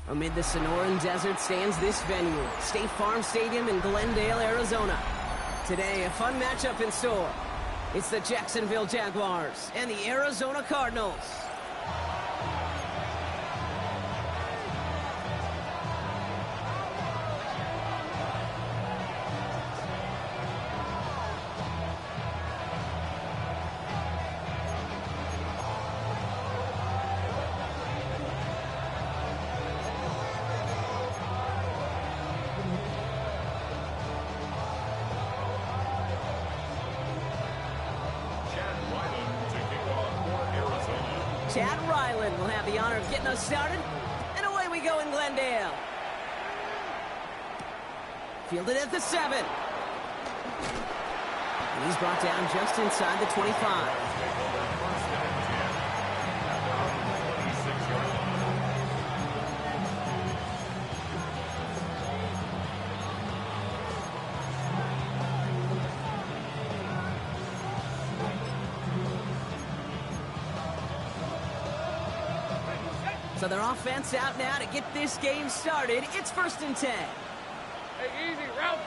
Amid the Sonoran Desert stands this venue, State Farm Stadium in Glendale, Arizona. Today, a fun matchup in store. It's the Jacksonville Jaguars and the Arizona Cardinals. Chad Ryland will have the honor of getting us started, and away we go in Glendale. Fielded at the 7. And he's brought down just inside the 25. So their offense out now to get this game started. It's 1st and 10. Hey, easy, route.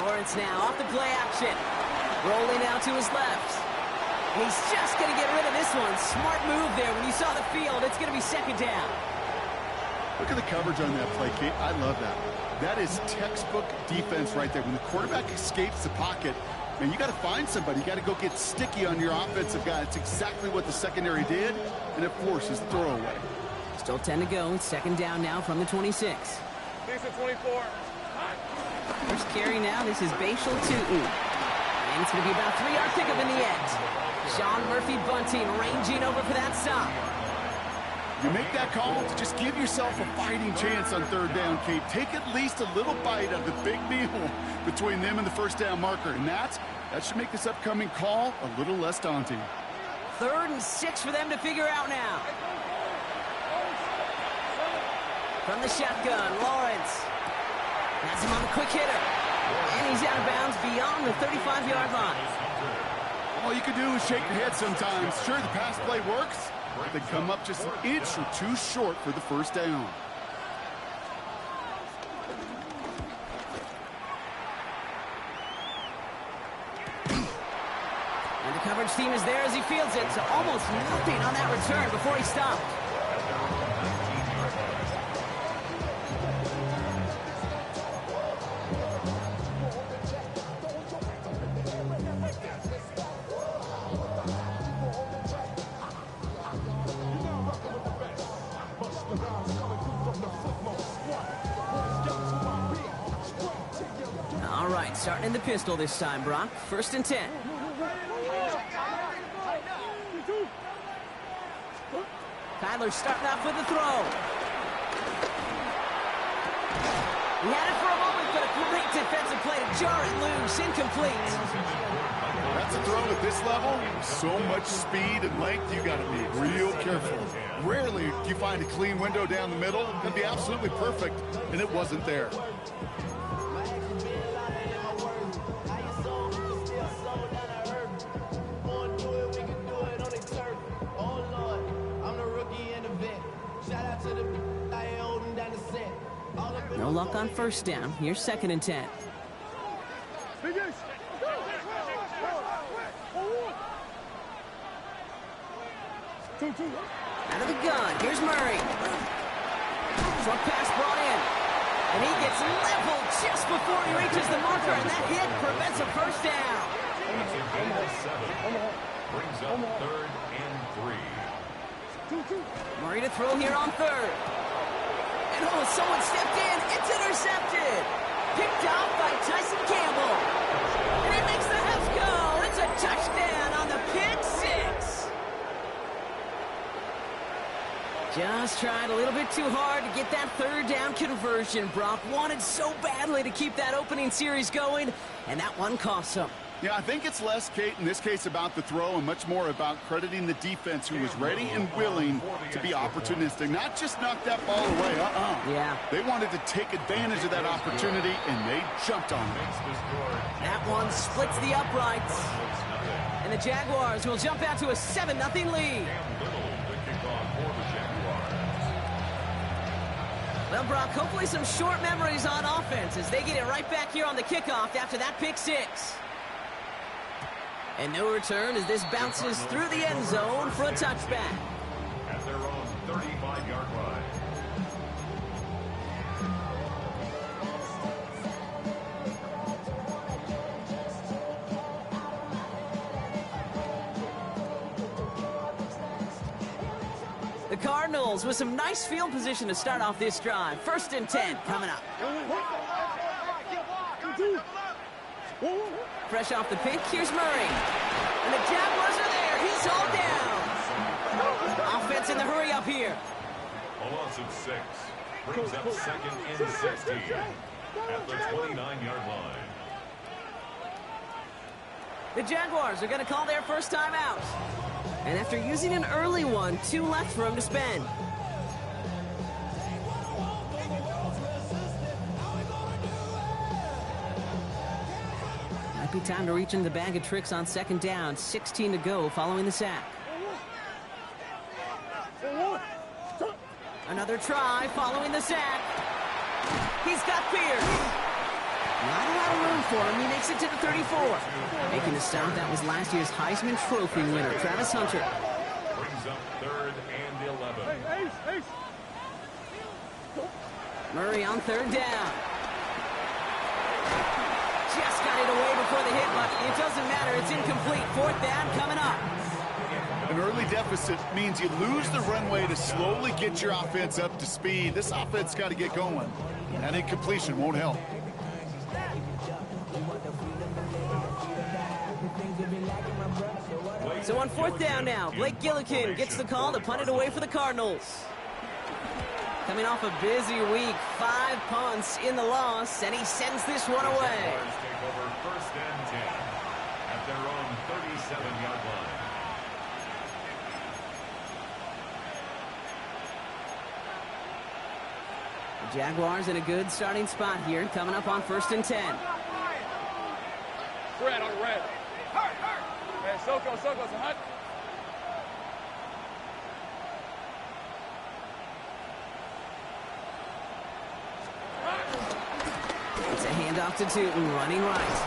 Lawrence now off the play action. Rolling out to his left. He's just going to get rid of this one. Smart move there. When you saw the field, it's going to be 2nd down. Look at the coverage on that play, Kate. I love that. That is textbook defense right there. When the quarterback escapes the pocket, and you got to find somebody. You got to go get sticky on your offensive guy. It's exactly what the secondary did, and it forces the throw away. Still 10 to go. It's 2nd down now from the 26. Decent 24. First carry now. This is Bashal Tootin. And it's going to be about a 3-yard pickup in the end. Sean Murphy Bunting ranging over for that stop. You make that call to just give yourself a fighting chance on 3rd down, Kate. Take at least a little bite of the big meal between them and the 1st down marker. And that should make this upcoming call a little less daunting. 3rd and 6 for them to figure out now. From the shotgun, Lawrence has him on the quick hitter. And he's out of bounds beyond the 35-yard line. All you can do is shake your head sometimes. Sure, the pass play works. They come up just an inch or 2 short for the 1st down. And the coverage team is there as he fields it. So almost nothing on that return before he stopped. All right, starting in the pistol this time, Brock. 1st and 10. Kyler starting off with the throw. He had it for a moment, but a great defensive play to jar it loose. Incomplete. That's a throw at this level. So much speed and length, you got to be real careful. Rarely do you find a clean window down the middle. It can be absolutely perfect, and it wasn't there. No luck on 1st down. Here's 2nd and 10. Out of the gun. Here's Murray. Short pass brought in. And he gets leveled just before he reaches the marker, and that hit prevents a 1st down. Brings up 3rd and 3. Murray to throw here on 3rd. And oh, someone stepped in. It's intercepted. Picked off by Tyson Campbell. And it makes the Heffs go. It's a touchdown on the pick 6. Just tried a little bit too hard to get that 3rd down conversion. Brock wanted so badly to keep that opening series going, and that one cost him. Yeah, I think it's less, Kate, in this case about the throw and much more about crediting the defense who was ready and willing to be opportunistic. Not just knock that ball away, Yeah. They wanted to take advantage of that opportunity, and they jumped on it. That one splits the uprights. And the Jaguars will jump out to a 7-0 lead. Well, Brock, hopefully some short memories on offense as they get it right back here on the kickoff after that pick six. And no return as this bounces through the end zone for a touchback. At their own 35-yard line. The Cardinals with some nice field position to start off this drive. 1st and 10 coming up. Fresh off the pick, here's Murray. And the Jaguars are there. He's hauled down. Offense in the hurry up here. A loss of 6. Brings up 2nd and 16 at the 29-yard line. The Jaguars are going to call their first time out. And after using an early one, 2 left for him to spend. Might be time to reach into the bag of tricks on 2nd down. 16 to go following the sack. Another try following the sack. He's got Pierce. Not a lot of room for him. He makes it to the 34. Making the stop, that was last year's Heisman Trophy winner, Travis Hunter. Brings up 3rd and 11. Murray on 3rd down. Just got it away before the hit, but it doesn't matter. It's incomplete. 4th down coming up. An early deficit means you lose the runway to slowly get your offense up to speed. This offense got to get going. That incompletion won't help. So on 4th down now, Blake Gillikin gets the call to punt it away for the Cardinals. Coming off a busy week, 5 punts in the loss, and he sends this one away. Take over 1st and 10 at their own 37-yard line. The Jaguars in a good starting spot here, coming up on 1st and 10. Red on red. Hey, Soko, it's a hut. It's a handoff to Tootin, running right.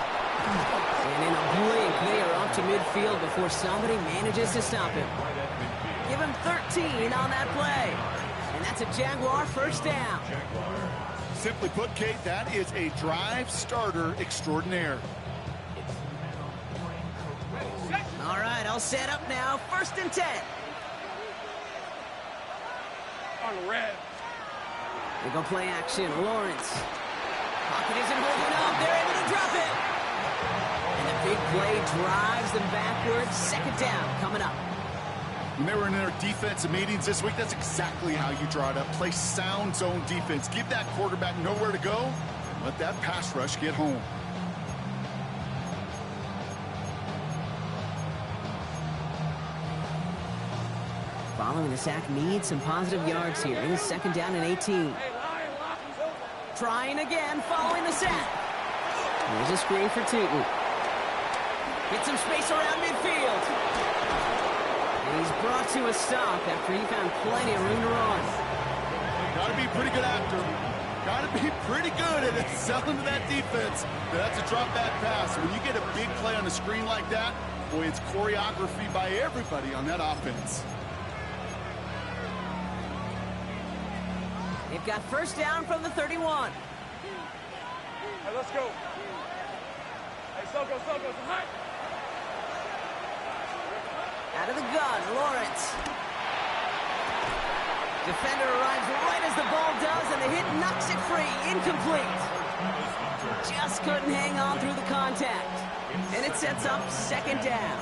And in a blink, they are off to midfield before somebody manages to stop him. Give him 13 on that play. And that's a Jaguar 1st down. Simply put, Kate, that is a drive starter extraordinaire. All right, all set up now. 1st and 10. On red. They go play action. Lawrence. Pocket isn't holding up. They're able to drop it. And the big play drives them backwards. 2nd down coming up. When they were in their defensive meetings this week, that's exactly how you draw it up. Play sound zone defense. Give that quarterback nowhere to go. And let that pass rush get home. Following the sack, needs some positive yards here. It is 2nd down and 18. Trying again, following the sack. Here's a screen for Tootin. Get some space around midfield. And he's brought to a stop after he found plenty of room to run. Got to be pretty good actor. Got to be pretty good at selling to that defense. That's a drop back pass. When you get a big play on the screen like that, boy, it's choreography by everybody on that offense. They've got 1st down from the 31. Hey, let's go. Hey, Soko, it's a hut. Out of the gun, Lawrence. Defender arrives right as the ball does, and the hit knocks it free. Incomplete. Just couldn't hang on through the contact. And it sets up 2nd down.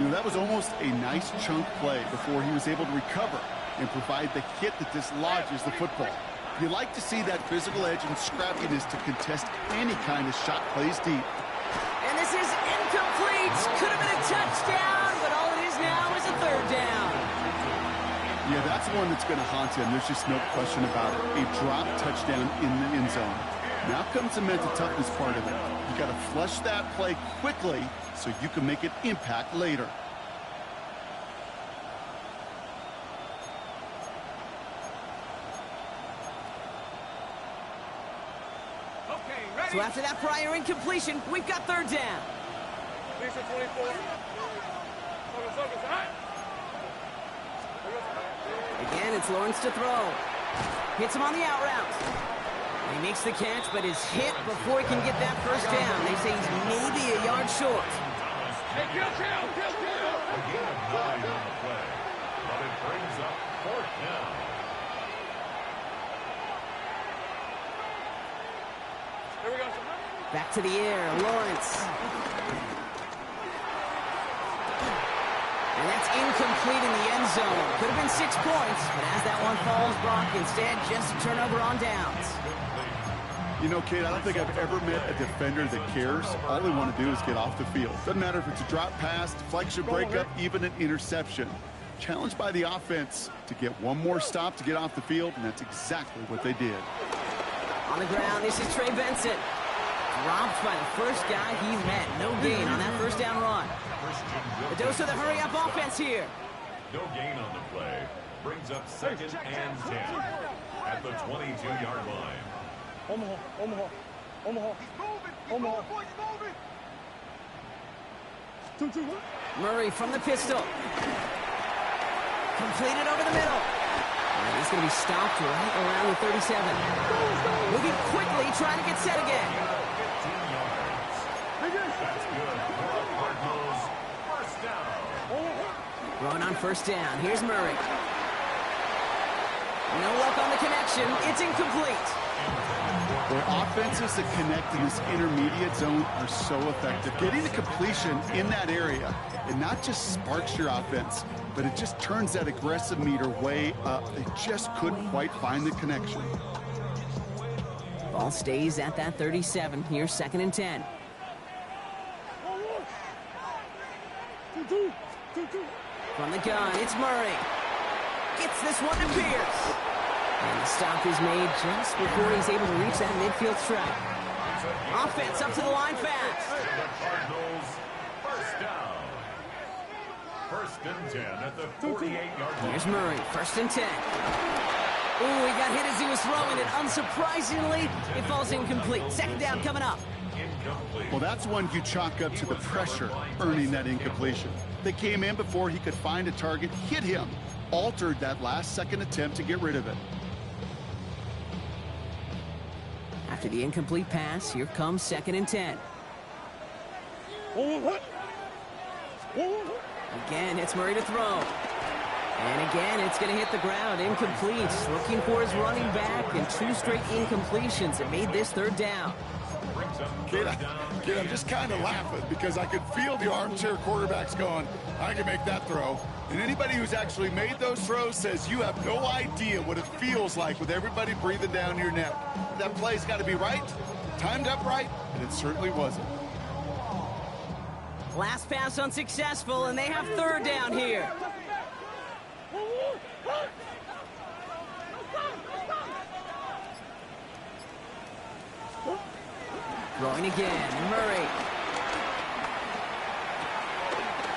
You know, that was almost a nice chunk play before he was able to recover and provide the hit that dislodges the football. You like to see that physical edge and scrappiness to contest any kind of shot plays deep. And this is incomplete. Could have been a touchdown, but all it is now is a 3rd down. Yeah, that's the one that's going to haunt him. There's just no question about it. A drop touchdown in the end zone. Now comes the mental toughness part of it. You got to flush that play quickly so you can make an impact later. So after that prior incompletion, we've got third down. Lisa 24. Again, it's Lawrence to throw. Hits him on the out route. He makes the catch, but is hit before he can get that first down. They say he's maybe a yard short. Hey, kill. A gain of 9 on the play, but it brings up fourth down. Here we go. Back to the air, Lawrence. And that's incomplete in the end zone. Could have been 6 points, but as that one falls, Brock, instead just a turnover on downs. You know, Kate, I don't think I've ever met a defender that cares. All they want to do is get off the field. Doesn't matter if it's a drop pass, deflection, breakup, even an interception. Challenged by the offense to get one more stop to get off the field, and that's exactly what they did. On the ground, this is Trey Benson. Dropped by the first guy he met. No gain on that first down run. The dose of the hurry-up offense here. No gain on the play. Brings up 2nd and 10 at the 22-yard line. Omaha. Murray from the pistol. Completed over the middle. And he's going to be stopped right around the 37. Moving quickly, trying to get set again. 15 yards. That's good for the Cardinals. First down. Run on first down. Here's Murray. No luck on the connection. It's incomplete. Their offenses that connect in this intermediate zone are so effective. Getting the completion in that area, it not just sparks your offense, but it just turns that aggressive meter way up. They just couldn't quite find the connection. Ball stays at that 37. Here's 2nd and 10. From the gun, it's Murray. Gets this one to Pierce. And the stop is made just before he's able to reach that midfield strike. Offense up to the line fast. The Cardinals, first down. 1st and 10 at the 48-yard line. Here's Murray, 1st and 10. Ooh, he got hit as he was throwing it. Unsurprisingly, it falls incomplete. 2nd down coming up. Incomplete. Well, that's one you chalk up to the pressure earning that incompletion. They came in before he could find a target, hit him, altered that last-second attempt to get rid of it. After the incomplete pass, here comes 2nd and 10. Again, it's Murray to throw. And again, it's going to hit the ground. Incomplete. Looking for his running back, and 2 straight incompletions that made this 3rd down. Kid, I'm just kind of laughing because I could feel the armchair quarterbacks going, I can make that throw. And anybody who's actually made those throws says you have no idea what it feels like with everybody breathing down your neck. That play's got to be right, timed up right, and it certainly wasn't. Last pass unsuccessful, and they have 3rd down here. Throwing again, Murray.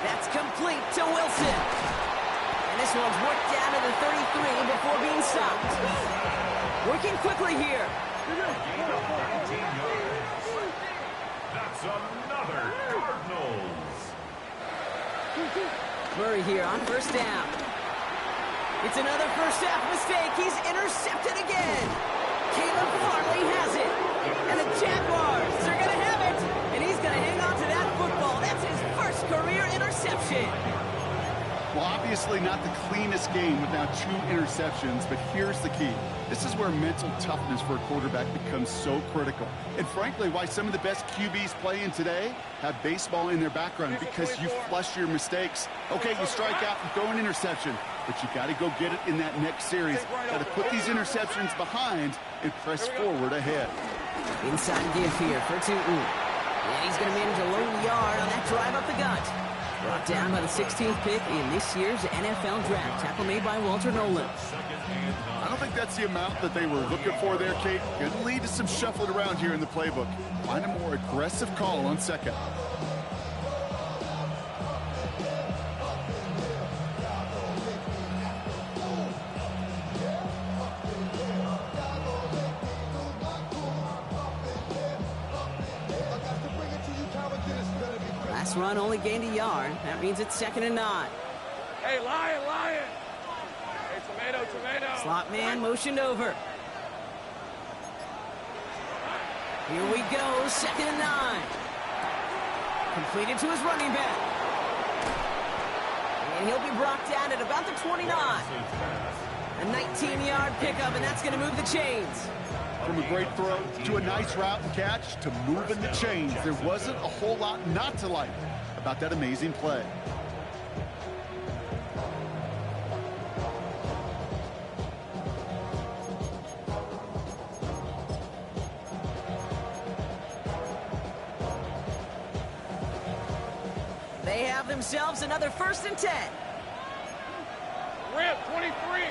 That's complete to Wilson. And this one's worked down to the 33 before being stopped. Working quickly here. That's another Cardinals. Murray here on 1st down. It's another first-half mistake. He's intercepted again. Caleb Farley has it. And the Jaguars are going to have it. And he's going to hang on to that football. That's his first career interception. Well, obviously not the cleanest game with now 2 interceptions, but here's the key. This is where mental toughness for a quarterback becomes so critical. And frankly, why some of the best QBs playing today have baseball in their background, because you flush your mistakes. Okay, you strike out and throw an interception, but you got to go get it in that next series. Got to put these interceptions behind and press forward ahead. Inside give here for Tootin. And he's going to manage a low yard on that drive up the gut. Brought down by the 16th pick in this year's NFL draft. Tackle made by Walter Nolan. I don't think that's the amount that they were looking for there, Kate. Could lead to some shuffling around here in the playbook. Find a more aggressive call on 2nd. Last run only gained a yard. That means it's 2nd and 9. Hey, lion, lion. Hey, tomato, tomato. Slot man motioned over. Here we go, 2nd and 9. Completed to his running back. And he'll be brought down at about the 29. A 19-yard pickup, and that's going to move the chains. From a great throw to a nice route and catch to moving the chains, there wasn't a whole lot not to like about that amazing play. They have themselves another 1st and 10. Rip, 23.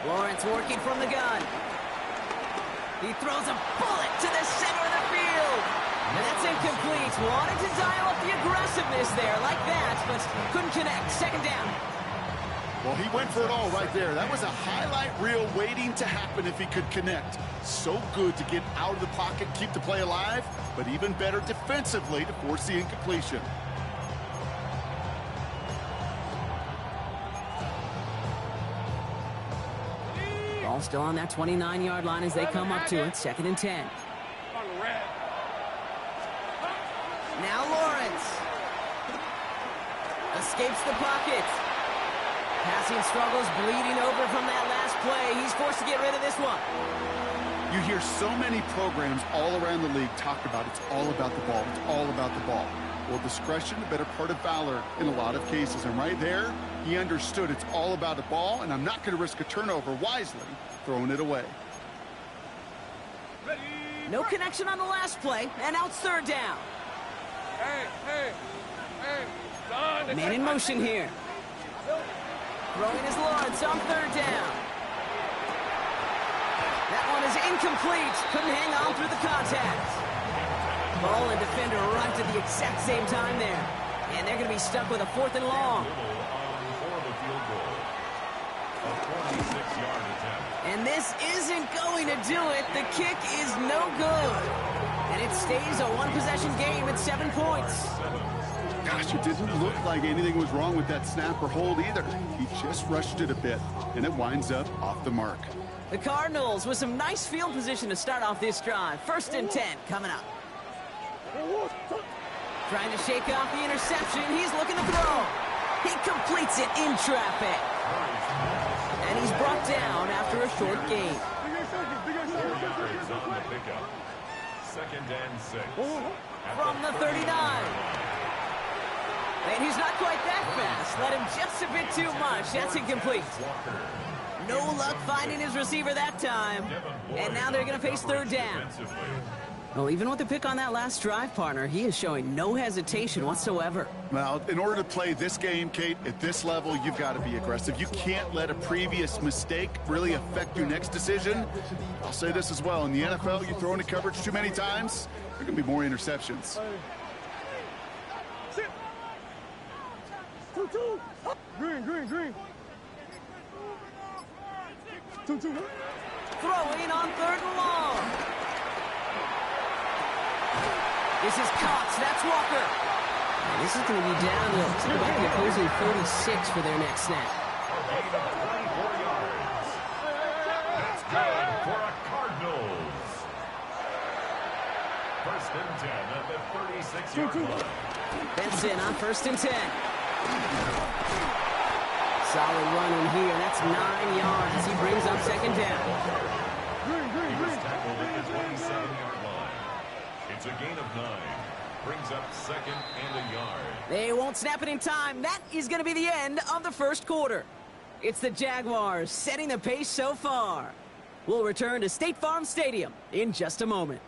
Lawrence working from the gun. He throws a bullet to the center of the field. And that's incomplete. Wanted to dial up the aggressiveness there like that, but couldn't connect. 2nd down. Well, he went for it all right there. That was a highlight reel waiting to happen if he could connect. So good to get out of the pocket, keep the play alive, but even better defensively to force the incompletion. Ball still on that 29-yard line as they come up to it. 2nd and 10. Now Lawrence escapes the pocket. Passing struggles, bleeding over from that last play. He's forced to get rid of this one. You hear so many programs all around the league talk about it's all about the ball. It's all about the ball. Well, discretion, the better part of valor in a lot of cases. And right there, he understood it's all about the ball, and I'm not going to risk a turnover wisely, throwing it away. No connection on the last play, and now it's 3rd down. Hey. Don, Man in motion here. Throwing his Lawrence on 3rd down. That one is incomplete. Couldn't hang on through the contact. Ball and defender arrived at the exact same time there. And they're going to be stuck with a 4th and long. And this isn't going to do it. The kick is no good. And it stays a one-possession game at 7 points. Gosh, it didn't look like anything was wrong with that snap or hold either. He just rushed it a bit, and it winds up off the mark. The Cardinals with some nice field position to start off this drive. 1st and 10 coming up. Trying to shake off the interception. He's looking to throw. He completes it in traffic. And he's brought down after a short gain. 2nd and 6. From the 39. And he's not quite that fast. Let him just a bit too much. That's incomplete. No luck finding his receiver that time. And now they're going to face 3rd down. Well, even with the pick on that last drive, partner, he is showing no hesitation whatsoever. Well, in order to play this game, Kate, at this level, you've got to be aggressive. You can't let a previous mistake really affect your next decision. I'll say this as well. In the NFL, you throw into coverage too many times, there are going to be more interceptions. Green. 2-2. Throwing on 3rd and long. This is Cox. That's Walker. And this is going to be down to about the opposing 46 for their next snap. That's good for a Cardinals. 1st and 10 at the 36-yard line. Benson on 1st and 10. Solid run in here. That's 9 yards as he brings up 2nd down. He was tackled at the 27-yard line. It's a gain of 9. Brings up 2nd and a yard. They won't snap it in time. That is going to be the end of the 1st quarter. It's the Jaguars setting the pace so far. We'll return to State Farm Stadium in just a moment.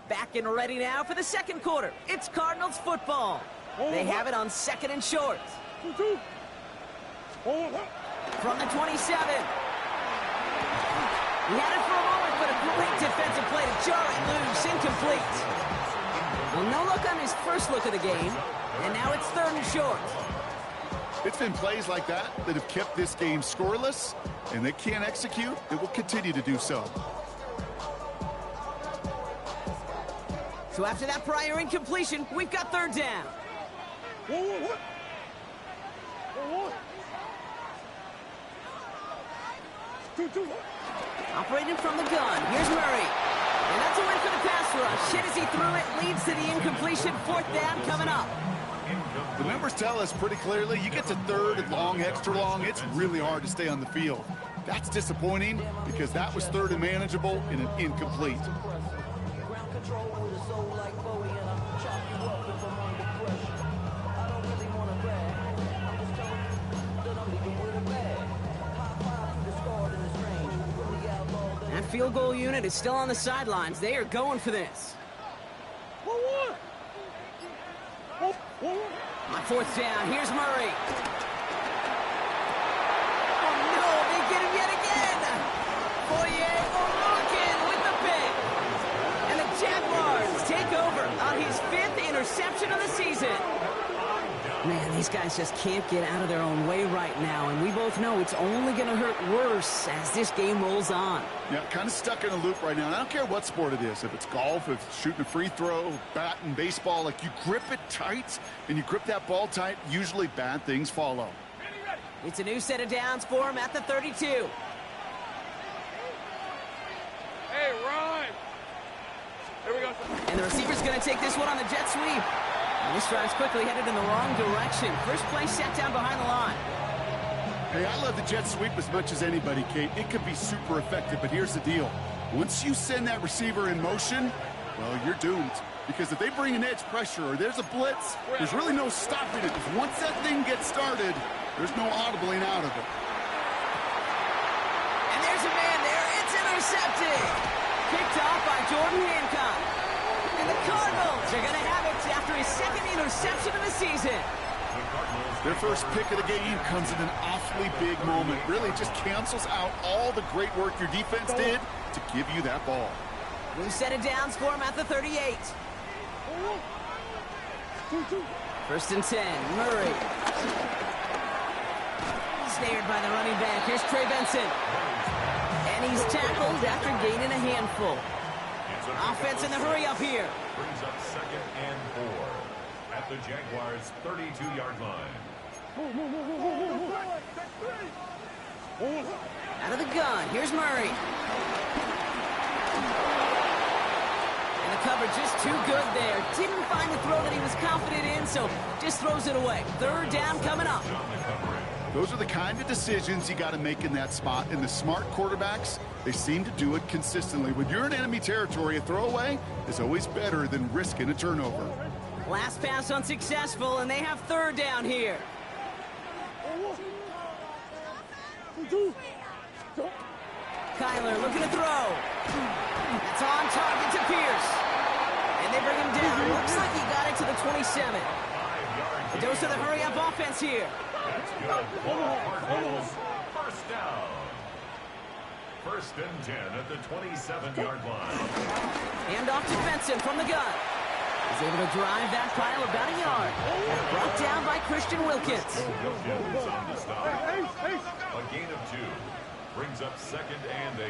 Back and ready now for the 2nd quarter. It's Cardinals football. They have it on 2nd and short. From the 27. He had it for a moment, but a great defensive play to jar it loose. Incomplete. Well, no look on his first look of the game. And now it's 3rd and short. It's been plays like that that have kept this game scoreless, and they can't execute. It will continue to do so. So after that prior incompletion, we've got 3rd down. Operating from the gun, here's Murray. And that's a win for the pass rush. Hit as he threw it, leads to the incompletion. 4th down coming up. The numbers tell us pretty clearly, you get to 3rd and long, extra long, it's really hard to stay on the field. That's disappointing because that was 3rd and manageable in an incomplete. That field goal unit is still on the sidelines. They are going for this. On 4th down, here's Murray. Oh no, they get him yet again. Foye O'Rourke with the pick. And the Jaguars take over on his 5th interception of the season. Man, these guys just can't get out of their own way right now, and we both know it's only going to hurt worse as this game rolls on. Yeah, kind of stuck in a loop right now. And I don't care what sport it is. If it's golf, if it's shooting a free throw, batting, baseball, like you grip it tight and you grip that ball tight, usually bad things follow. It's a new set of downs for him at the 32. Hey, Ryan! Here we go. And the receiver's going to take this one on the jet sweep. And this drive's quickly headed in the wrong direction. First play set down behind the line. Hey, I love the jet sweep as much as anybody, Kate. It can be super effective, but here's the deal. Once you send that receiver in motion, well, you're doomed. Because if they bring an edge pressure or there's a blitz, there's really no stopping it. Because once that thing gets started, there's no audibling out of it. And there's a man there. It's intercepted. Picked off by Jordan Hancock. And the Cardinals are going to have it after his 2nd interception of the season. Their first pick of the game comes in an awfully big moment. Really just cancels out all the great work your defense did to give you that ball. New set of downs for him at the 38. 1st and 10, Murray. Snared by the running back. Here's Trey Benson. And he's tackled after gaining a handful. Offense in the hurry up here. Brings up 2nd and 4 at the Jaguars' 32-yard line. Out of the gun, here's Murray. And the coverage just too good there. Didn't find the throw that he was confident in, so just throws it away. 3rd down coming up. Those are the kind of decisions you got to make in that spot. And the smart quarterbacks, they seem to do it consistently. When you're in enemy territory, a throwaway is always better than risking a turnover. Last pass unsuccessful, and they have 3rd down here. Kyler looking to throw. That's on target to Pierce. And they bring him down. Looks like he got it to the 27. A dose of the hurry-up offense here. That's good. Cardinals, 1st down. 1st and 10 at the 27-yard line. Hand off to Benson from the gun. He's able to drive that pile about a yard. Brought down by Christian Wilkins. Wilkins on the stop. A gain of 2. Brings up 2nd and 8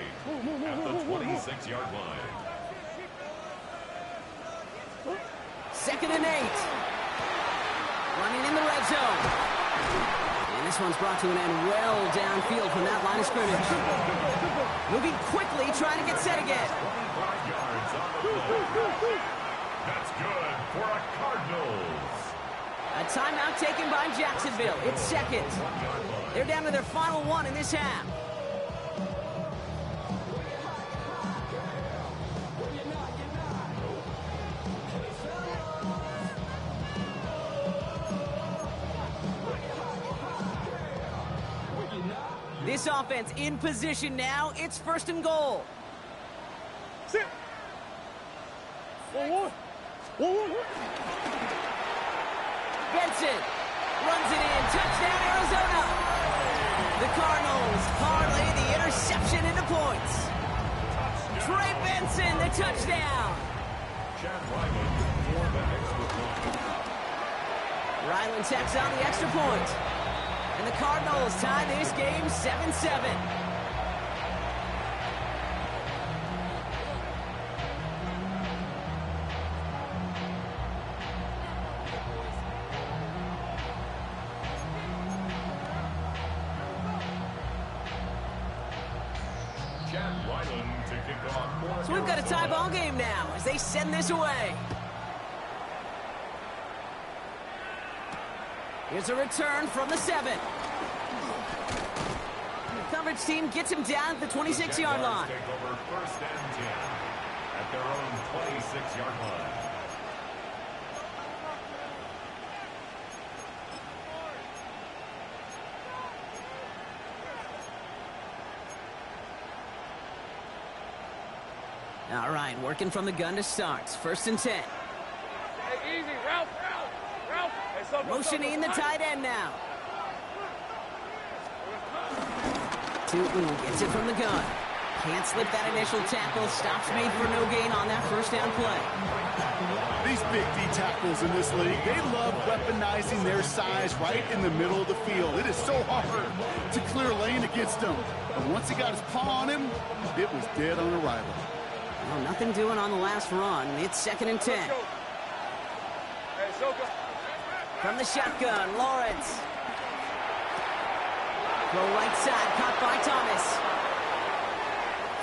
at the 26-yard line. 2nd and 8. Running in the red zone. And this one's brought to an end well downfield from that line of scrimmage. Moving quickly, trying to get set again. 25 yards on the play. That's good for a Cardinals. A timeout taken by Jacksonville. It's 2nd. They're down to their final 1 in this half. This offense in position now. It's 1st and goal. Sit. Benson runs it in. Touchdown, Arizona. The Cardinals parlay the interception into points. Trey Benson, the touchdown. Chad Ryman for the extra point. Ryland tacks on the extra point. And the Cardinals tie this game 7-7. So we've got a tie ball game now as they send this away. Here's a return from the 7. The coverage team gets him down at the 26-yard line. Take over 1st and 10 at their own 26-yard line. All right, working from the gun to start. 1st and 10. Hey, easy, Ralph. Hey, Motioning the tight end now. Tootin gets it from the gun. Can't slip that initial tackle. Stops made for no gain on that 1st down play. These big D tackles in this league, they love weaponizing their size right in the middle of the field. It is so hard to clear lane against them. But once he got his paw on him, it was dead on arrival. Well, nothing doing on the last run. It's 2nd and 10. Hey, Soko. From the shotgun, Lawrence. Throw right side, caught by Thomas.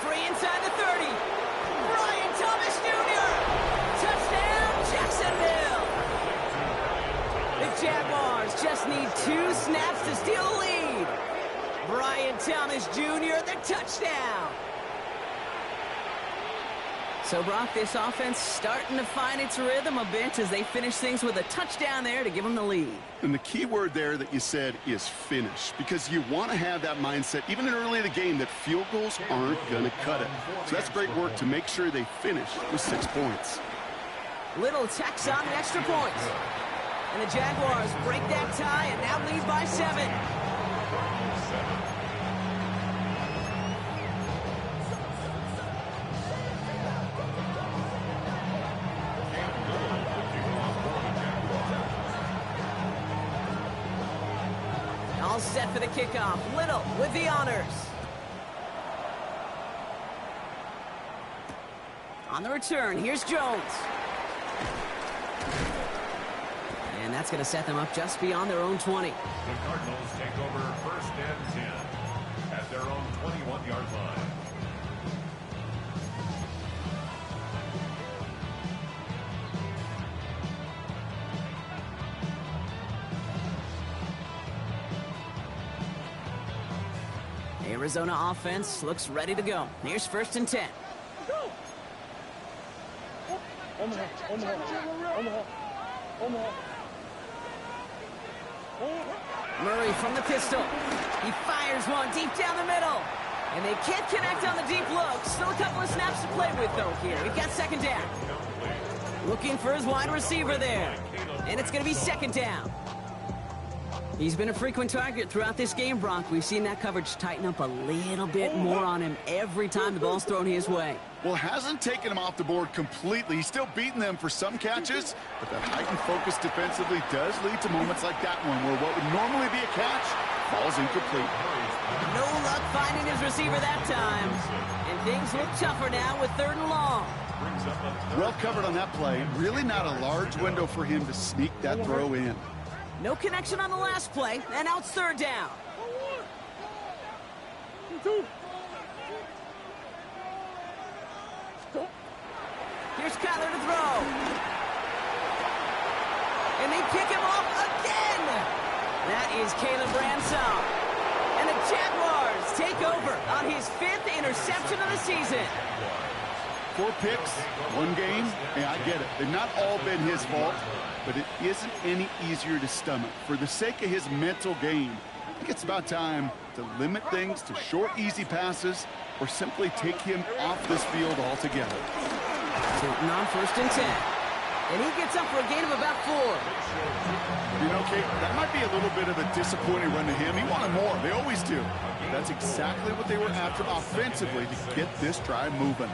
Free inside the 30. Brian Thomas Jr. Touchdown, Jacksonville. The Jaguars just need 2 snaps to steal the lead. Brian Thomas Jr., the touchdown. So, Brock, this offense starting to find its rhythm a bit as they finish things with a touchdown there to give them the lead. And the key word there that you said is finish, because you want to have that mindset, even in early in the game, that field goals aren't going to cut it. So that's great work to make sure they finish with 6 points. Little tacks on the extra point. And the Jaguars break that tie and now lead by 7. All set for the kickoff. Little with the honors. On the return, here's Jones. And that's going to set them up just beyond their own 20. The Cardinals take over 1st and 10 at their own 21-yard line. Arizona offense looks ready to go. Here's 1st and 10. Murray from the pistol. He fires one deep down the middle. And they can't connect on the deep look. Still a couple of snaps to play with, though, here. We've got 2nd down. Looking for his wide receiver there. And it's going to be 2nd down. He's been a frequent target throughout this game, Brock. We've seen that coverage tighten up a little bit more on him every time the ball's thrown his way. Well, hasn't taken him off the board completely. He's still beating them for some catches, but that heightened focus defensively does lead to moments like that one where what would normally be a catch falls incomplete. No luck finding his receiver that time. And things look tougher now with 3rd and long. Well covered on that play. Really not a large window for him to sneak that throw in. No connection on the last play, and now it's 3rd down. Here's Kyler to throw. And they pick him off again. That is Caleb Ransom. And the Jaguars take over on his 5th interception of the season. 4 picks, 1 game. Hey, I get it. They've not all been his fault, but it isn't any easier to stomach. For the sake of his mental game, I think it's about time to limit things to short, easy passes or simply take him off this field altogether. Tootin on 1st and 10. And he gets up for a gain of about 4. You know, Kate, that might be a little bit of a disappointing run to him. He wanted more. They always do. That's exactly what they were after offensively to get this drive moving.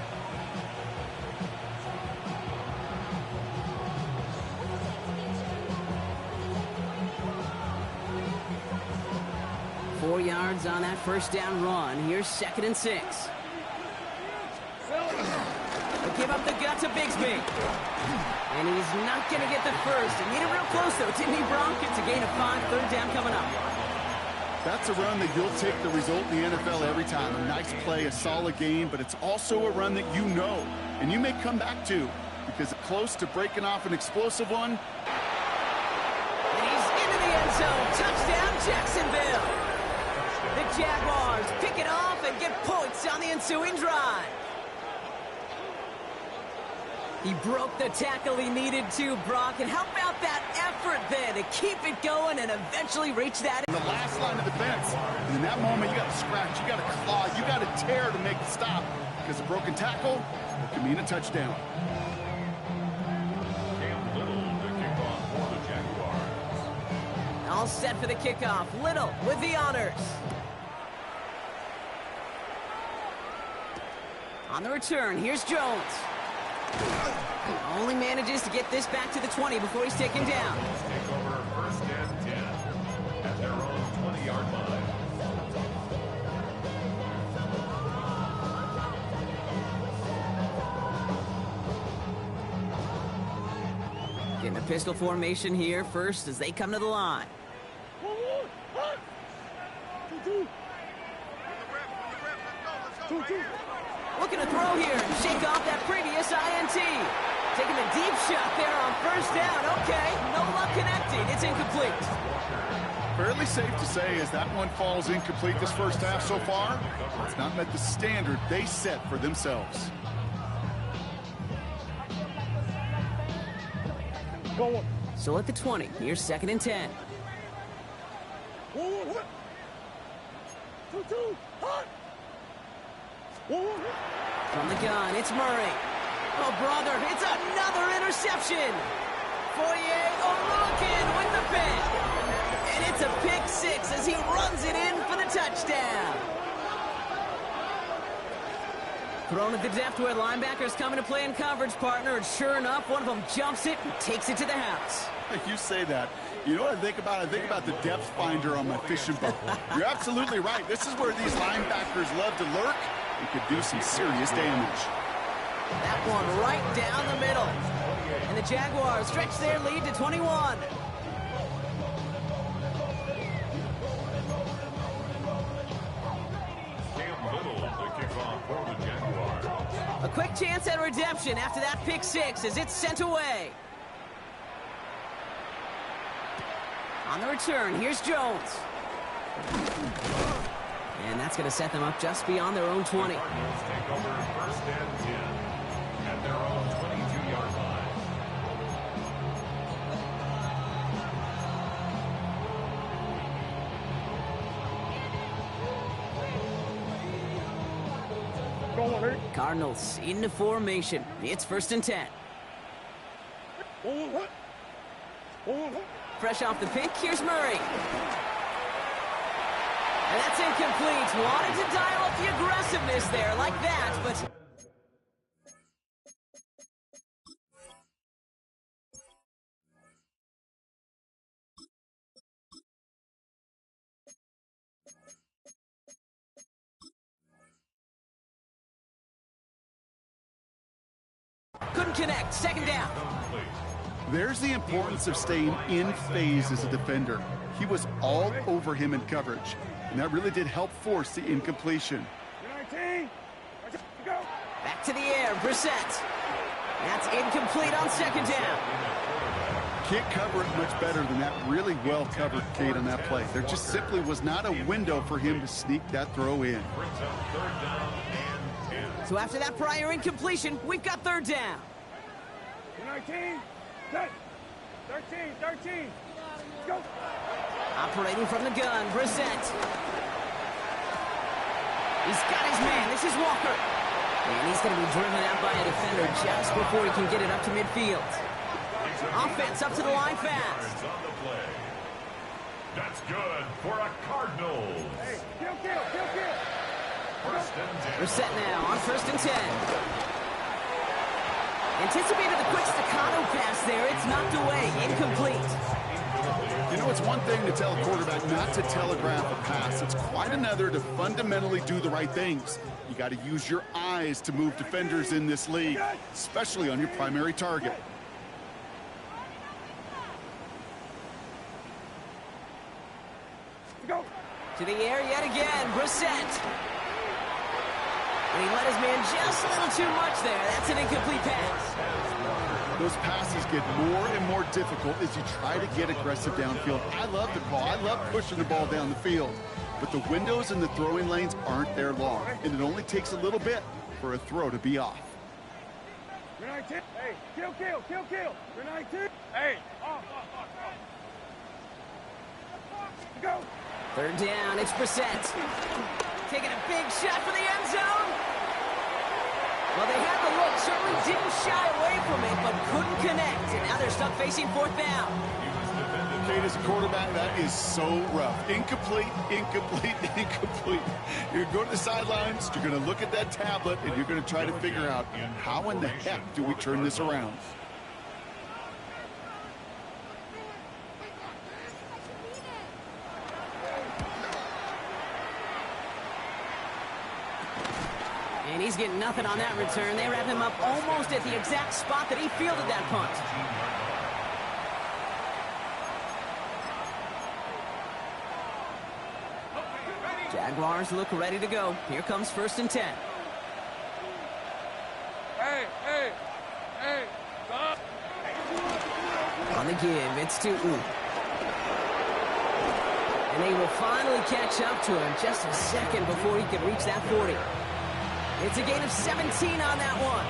4 yards on that first down run. Here's 2nd and 6. They'll give up the gut to Bigsby. And he's not going to get the first. He made it real close, though, didn't he, Bronk? It's a gain of 5, 3rd down coming up. That's a run that you'll take the result in the NFL every time. A nice play, a solid game, but it's also a run that you know, and you may come back to, because it's close to breaking off an explosive one. And he's into the end zone. Touchdown, Jacksonville. The Jaguars pick it off and get points on the ensuing drive. He broke the tackle he needed to, Brock. And how about that effort there to keep it going and eventually reach that? The last line of defense. In that moment, you got to scratch, you got to claw, you got to tear to make the stop. Because a broken tackle can mean a touchdown. All set for the kickoff. Little with the honors. On the return, here's Jones. Only manages to get this back to the 20 before he's taken down. Take over 1st and 10 at their own 20-yard line. Getting a pistol formation here first as they come to the line. Looking to throw here and shake off that previous INT. Taking a deep shot there on 1st down. Okay, no luck connecting. It's incomplete. Fairly safe to say as that one falls incomplete this first half so far, it's not met the standard they set for themselves. So at the 20, here's 2nd and 10. From the gun, it's Murray. Oh, brother, it's another interception. Fourier O'Rourke with the pick. And it's a pick 6 as he runs it in for the touchdown. Thrown at the depth where linebackers come into play in coverage, partner, and sure enough, one of them jumps it and takes it to the house. You say that. You know what I think about? I think about the depth finder on my fishing boat. You're absolutely right. This is where these linebackers love to lurk and could do some serious damage. That one right down the middle. And the Jaguars stretch their lead to 21. A quick chance at redemption after that pick 6 as it's sent away. On the return, here's Jones. And that's going to set them up just beyond their own 20. Take over 1st and 10 at their own 22-yard line. Cardinals into formation. It's 1st and 10. Fresh off the pick, here's Murray. And that's incomplete. Wanted to dial up the aggressiveness there like that, but... couldn't connect. 2nd down. There's the importance of staying in phase as a defender. He was all over him in coverage, and that really did help force the incompletion. Back to the air, Brissett. That's incomplete on 2nd down. Can't cover it much better than that really well covered Kate on that play. There just simply was not a window for him to sneak that throw in. So after that prior incompletion, we've got 3rd down. 19, 13, 13. Go. Operating from the gun, Brissett. He's got his man. This is Walker. And he's going to be driven out by a defender just before he can get it up to midfield. Offense up to the line fast. That's good for a Cardinals. Hey, kill. 1st and 10. Brissett now on 1st and 10. Anticipated the quick staccato pass there. It's knocked away. Incomplete. You know, it's one thing to tell a quarterback not to telegraph a pass. It's quite another to fundamentally do the right things. You got to use your eyes to move defenders in this league, especially on your primary target. Go. To the air yet again, Brissett. And he let his man just a little too much there. That's an incomplete pass. Those passes get more and more difficult as you try to get aggressive downfield. I love the call. I love pushing the ball down the field. But the windows in the throwing lanes aren't there long, and it only takes a little bit for a throw to be off. You're 19. Hey, kill. You're 19. Hey, off. Go. Third down, it's Brissett. Taking a big shot for the end zone. Well, they had the look, certainly didn't shy away from it, but couldn't connect. And now they're stuck facing fourth down. Kate, as a quarterback, that is so rough. Incomplete. You're going to go to the sidelines, you're going to look at that tablet, and you're going to try to figure out how in the heck do we turn this around. And he's getting nothing on that return. They wrap him up almost at the exact spot that he fielded that punt. Jaguars look ready to go. Here comes 1st and 10. Hey. Stop. On the give, it's Tootin. And they will finally catch up to him just a second before he can reach that 40. It's a gain of 17 on that one.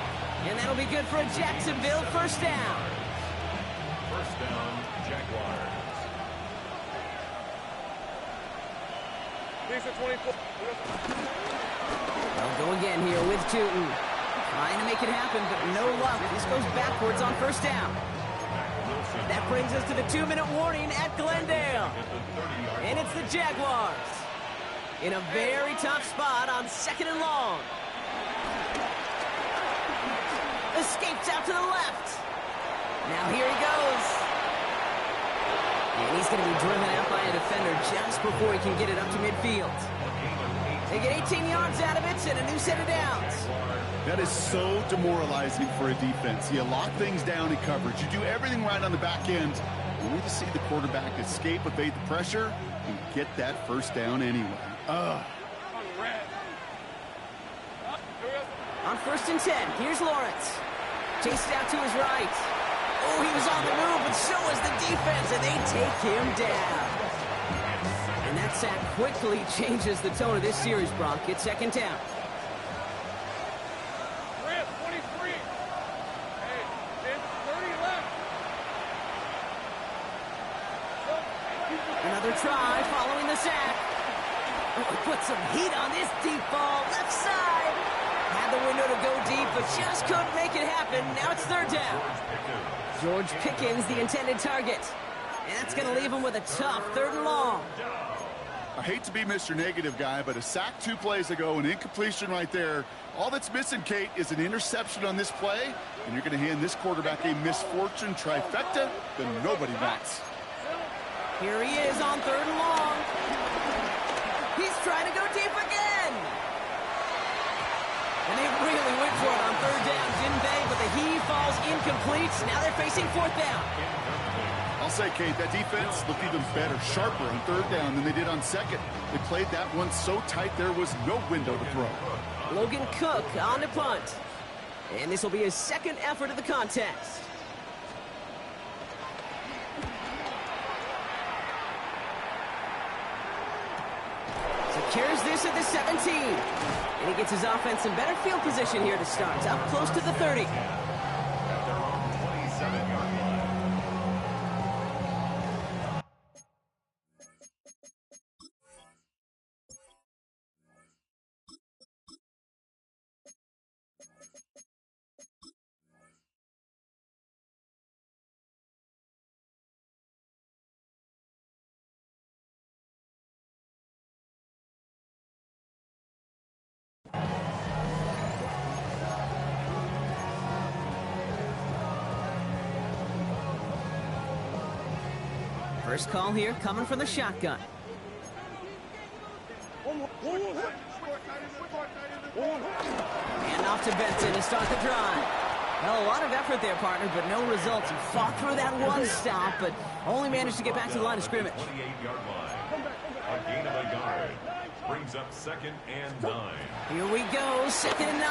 And that'll be good for a Jacksonville first down. First down, Jaguars. These are 24. They'll go again here with Tootin. Trying to make it happen, but no luck. This goes backwards on first down. That brings us to the 2-minute warning at Glendale. And it's the Jaguars in a very tough spot on 2nd and long. Escapes out to the left. Now here he goes. And he's going to be driven out by a defender just before he can get it up to midfield. They get 18 yards out of it and a new set of downs. That is so demoralizing for a defense. You lock things down in coverage. You do everything right on the back end, only to see the quarterback escape, evade the pressure, and get that first down anyway. On 1st and 10, here's Lawrence. Chased out to his right. Oh, he was on the move, but so was the defense, and they take him down. And that sack quickly changes the tone of this series, Brock. It's 2nd down. 23. Hey, there's 30 left. Another try following the sack. Oh, put some heat on this deep ball. Left side. Had the window to go deep, but just couldn't make it happen. Now it's 3rd down. George Pickens, the intended target. And that's going to leave him with a tough 3rd and long. I hate to be Mr. Negative guy, but a sack 2 plays ago, an incompletion right there. All that's missing, Kate, is an interception on this play, and you're going to hand this quarterback a misfortune trifecta that nobody wants. Here he is on 3rd and long. He's trying to go deep again. And they really went for it on 3rd down, didn't they? But the heave falls incomplete. Now they're facing 4th down. I'll say, Kate, that defense looked even better, sharper on 3rd down than they did on 2nd. They played that one so tight there was no window to throw. Logan Cook on the punt. And this will be his 2nd effort of the contest. Secures this at the 17. And he gets his offense in better field position here to start. Up close to the 30. They're on 27-yard line. First call here coming from the shotgun. And off to Benson to start the drive. Well, a lot of effort there, partner, but no results. He fought through that one stop, but only managed to get back to the line of scrimmage. 28-yard line. A gain of a yard. Brings up 2nd and 9. Here we go, 2nd and 9.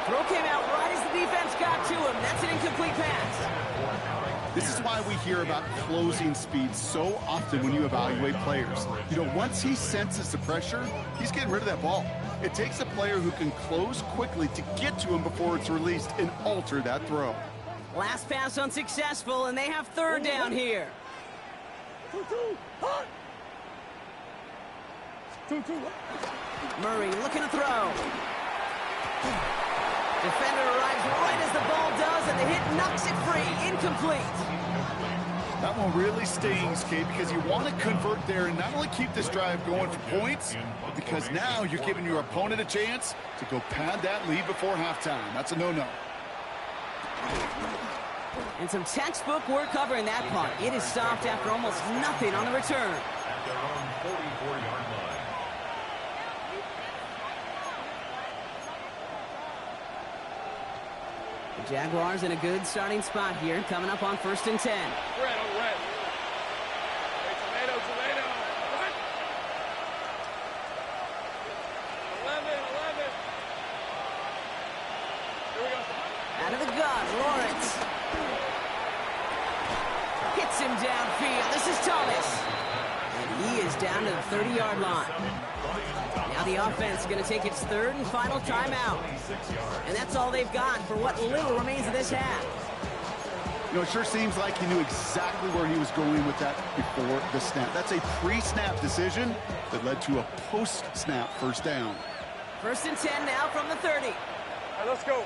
Throw came out right as the defense got to him. That's an incomplete pass. This is why we hear about closing speed so often when you evaluate players. You know, once he senses the pressure, he's getting rid of that ball. It takes a player who can close quickly to get to him before it's released and alter that throw. Last pass unsuccessful, and they have 3rd down here. Murray looking to throw. Defender arrives right as the ball does, and the hit knocks it free. Incomplete. That one really stings, Kate, because you want to convert there and not only keep this drive going for points, but because now you're giving your opponent a chance to go pad that lead before halftime. That's a no-no. And some textbook work covering that punt. It is stopped after almost nothing on the return. At their own 44-yard line. The Jaguars in a good starting spot here, coming up on 1st and 10. Red. Hey, tomato. What? 11. Here we go. Out of the gun, Lawrence. Hits him downfield. This is Thomas. And he is down to the 30-yard line. Now the offense is going to take its 3rd and final timeout. And that's all they've got for what little remains of this half. You know, it sure seems like he knew exactly where he was going with that before the snap. That's a pre-snap decision that led to a post-snap 1st down. 1st and 10 now from the 30. All right, let's go.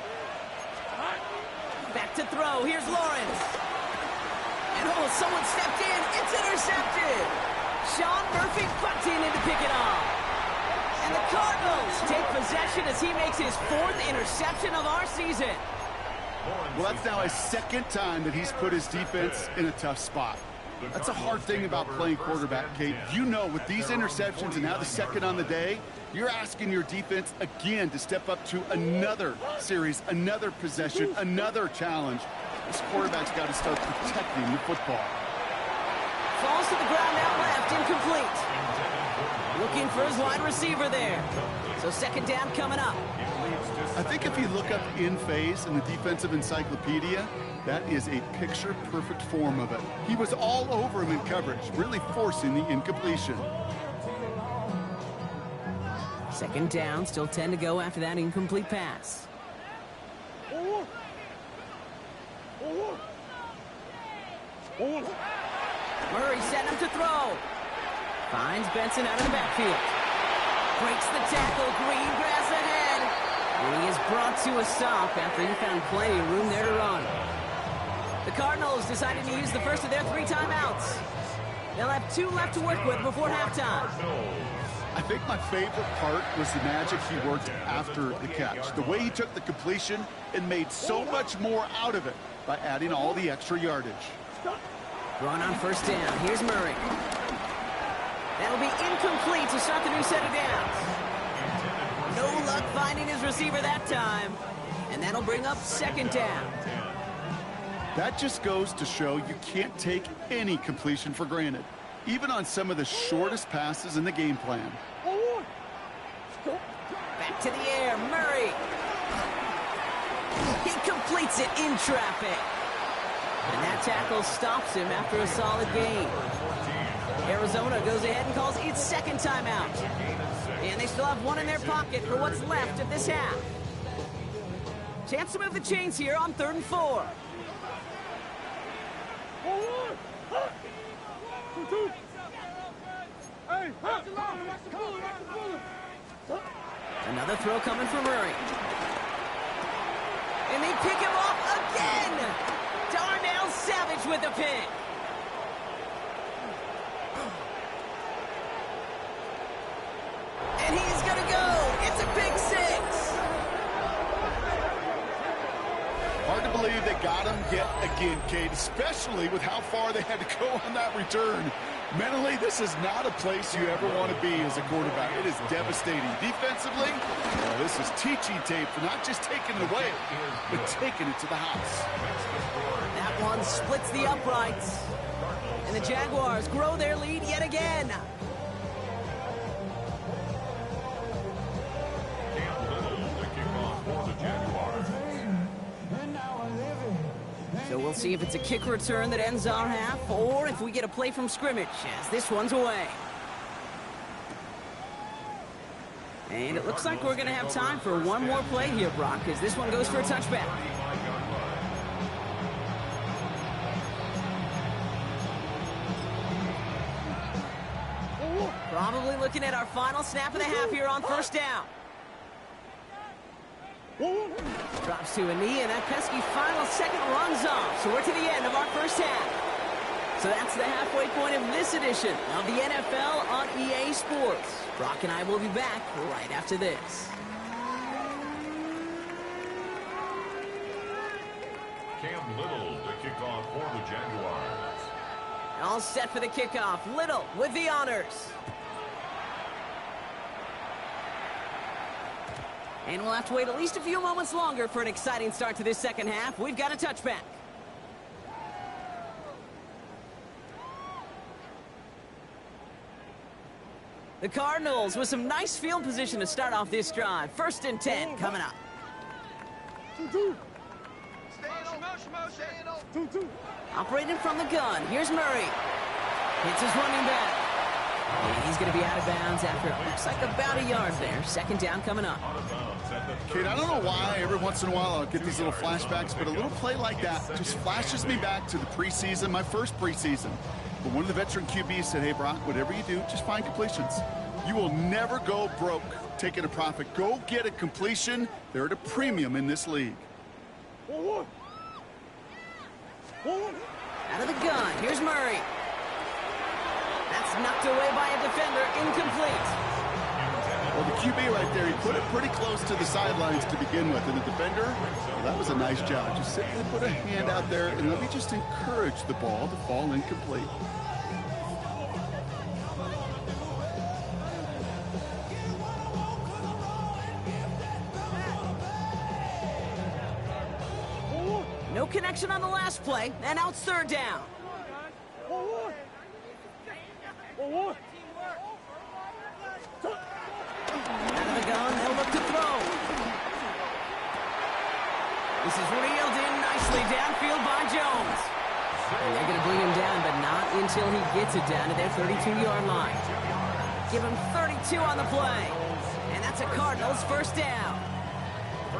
Back to throw. Here's Lawrence. And someone stepped in. It's intercepted. Sean Murphy bunting in to pick it off. And the Cardinals take possession as he makes his 4th interception of our season. Well, that's now his 2nd time that he's put his defense in a tough spot. That's a hard thing about playing quarterback, Kate. You know, with these interceptions and now the 2nd on the day, you're asking your defense again to step up to another series, another possession, another challenge. This quarterback's got to start protecting the football. Falls to the ground out left, incomplete. Looking for his wide receiver there. So 2nd down coming up. I think if you look up in phase in the defensive encyclopedia, that is a picture-perfect form of it. He was all over him in coverage, really forcing the incompletion. 2nd down, still 10 to go after that incomplete pass. Murray set him to throw. Finds Benson out of the backfield. Breaks the tackle, green grass ahead. And he is brought to a stop after he found plenty of room there to run. The Cardinals decided to use the first of their 3 timeouts. They'll have 2 left to work with before halftime. I think my favorite part was the magic he worked after the catch. The way he took the completion and made so much more out of it by adding all the extra yardage. Run on 1st down. Here's Murray. That'll be incomplete to start the new set of downs. No luck finding his receiver that time. And that'll bring up 2nd down. That just goes to show you can't take any completion for granted, even on some of the shortest passes in the game plan. Back to the air, Murray. He completes it in traffic. And that tackle stops him after a solid gain. Arizona goes ahead and calls its 2nd timeout. And they still have 1 in their pocket for what's left of this half. Chance to move the chains here on 3rd and 4. Another throw coming from Murray. And they pick him off again. Darnell Savage with the pick. And he's going to go. It's a pick 6. Hard to to believe they got him yet again, Kate, especially with how far they had to go on that return. Mentally, this is not a place you ever want to be as a quarterback. It is devastating. Defensively, well, this is teaching tape for not just taking it away, but taking it to the house. That one splits the uprights. And the Jaguars grow their lead yet again. So we'll see if it's a kick return that ends our half, or if we get a play from scrimmage, as this one's away. And it looks like we're going to have time for one more play here, Brock, as this one goes for a touchback. Probably looking at our final snap of the half here on first down. Drops to a knee, and that pesky final second runs off. So we're to the end of our first half. So that's the halfway point of this edition of the NFL on EA Sports. Brock and I will be back right after this. Cam Little to kick off for the Jaguars. All set for the kickoff. Little with the honors. And we'll have to wait at least a few moments longer for an exciting start to this second half. We've got a touchback. The Cardinals with some nice field position to start off this drive. 1st and 10 coming up. Operating from the gun. Here's Murray. Hits his running back. And he's going to be out of bounds after it looks like about a yard there. 2nd down coming up. Kate, I don't know why every once in a while I'll get these little flashbacks, but a little play like that just flashes me back to the preseason, my first preseason. But one of the veteran QBs said, hey, Brock, whatever you do, just find completions. You will never go broke taking a profit. Go get a completion. They're at a premium in this league. Out of the gun. Here's Murray. That's knocked away by a defender. Incomplete. Well, the QB right there, he put it pretty close to the sidelines to begin with. And the defender, well, that was a nice job. Just simply put a hand out there and let me just encourage the ball to fall incomplete. No connection on the last play, and now it's 3rd down. Out of the gun, they'll look to throw. This is reeled in nicely downfield by Jones. And they're going to bring him down, but not until he gets it down to their 32-yard line. Give him 32 on the play. And that's a Cardinals 1st down.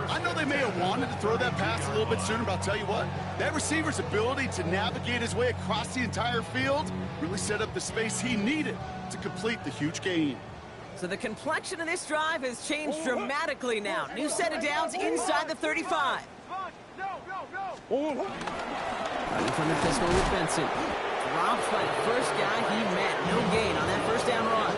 I know they may have wanted to throw that pass a little bit sooner, but I'll tell you what, that receiver's ability to navigate his way across the entire field really set up the space he needed to complete the huge gain. So the complexion of this drive has changed dramatically now. New set of downs inside the 35. Running from the pistol with Benson. Dropped by the first guy he met. No gain on that 1st down run.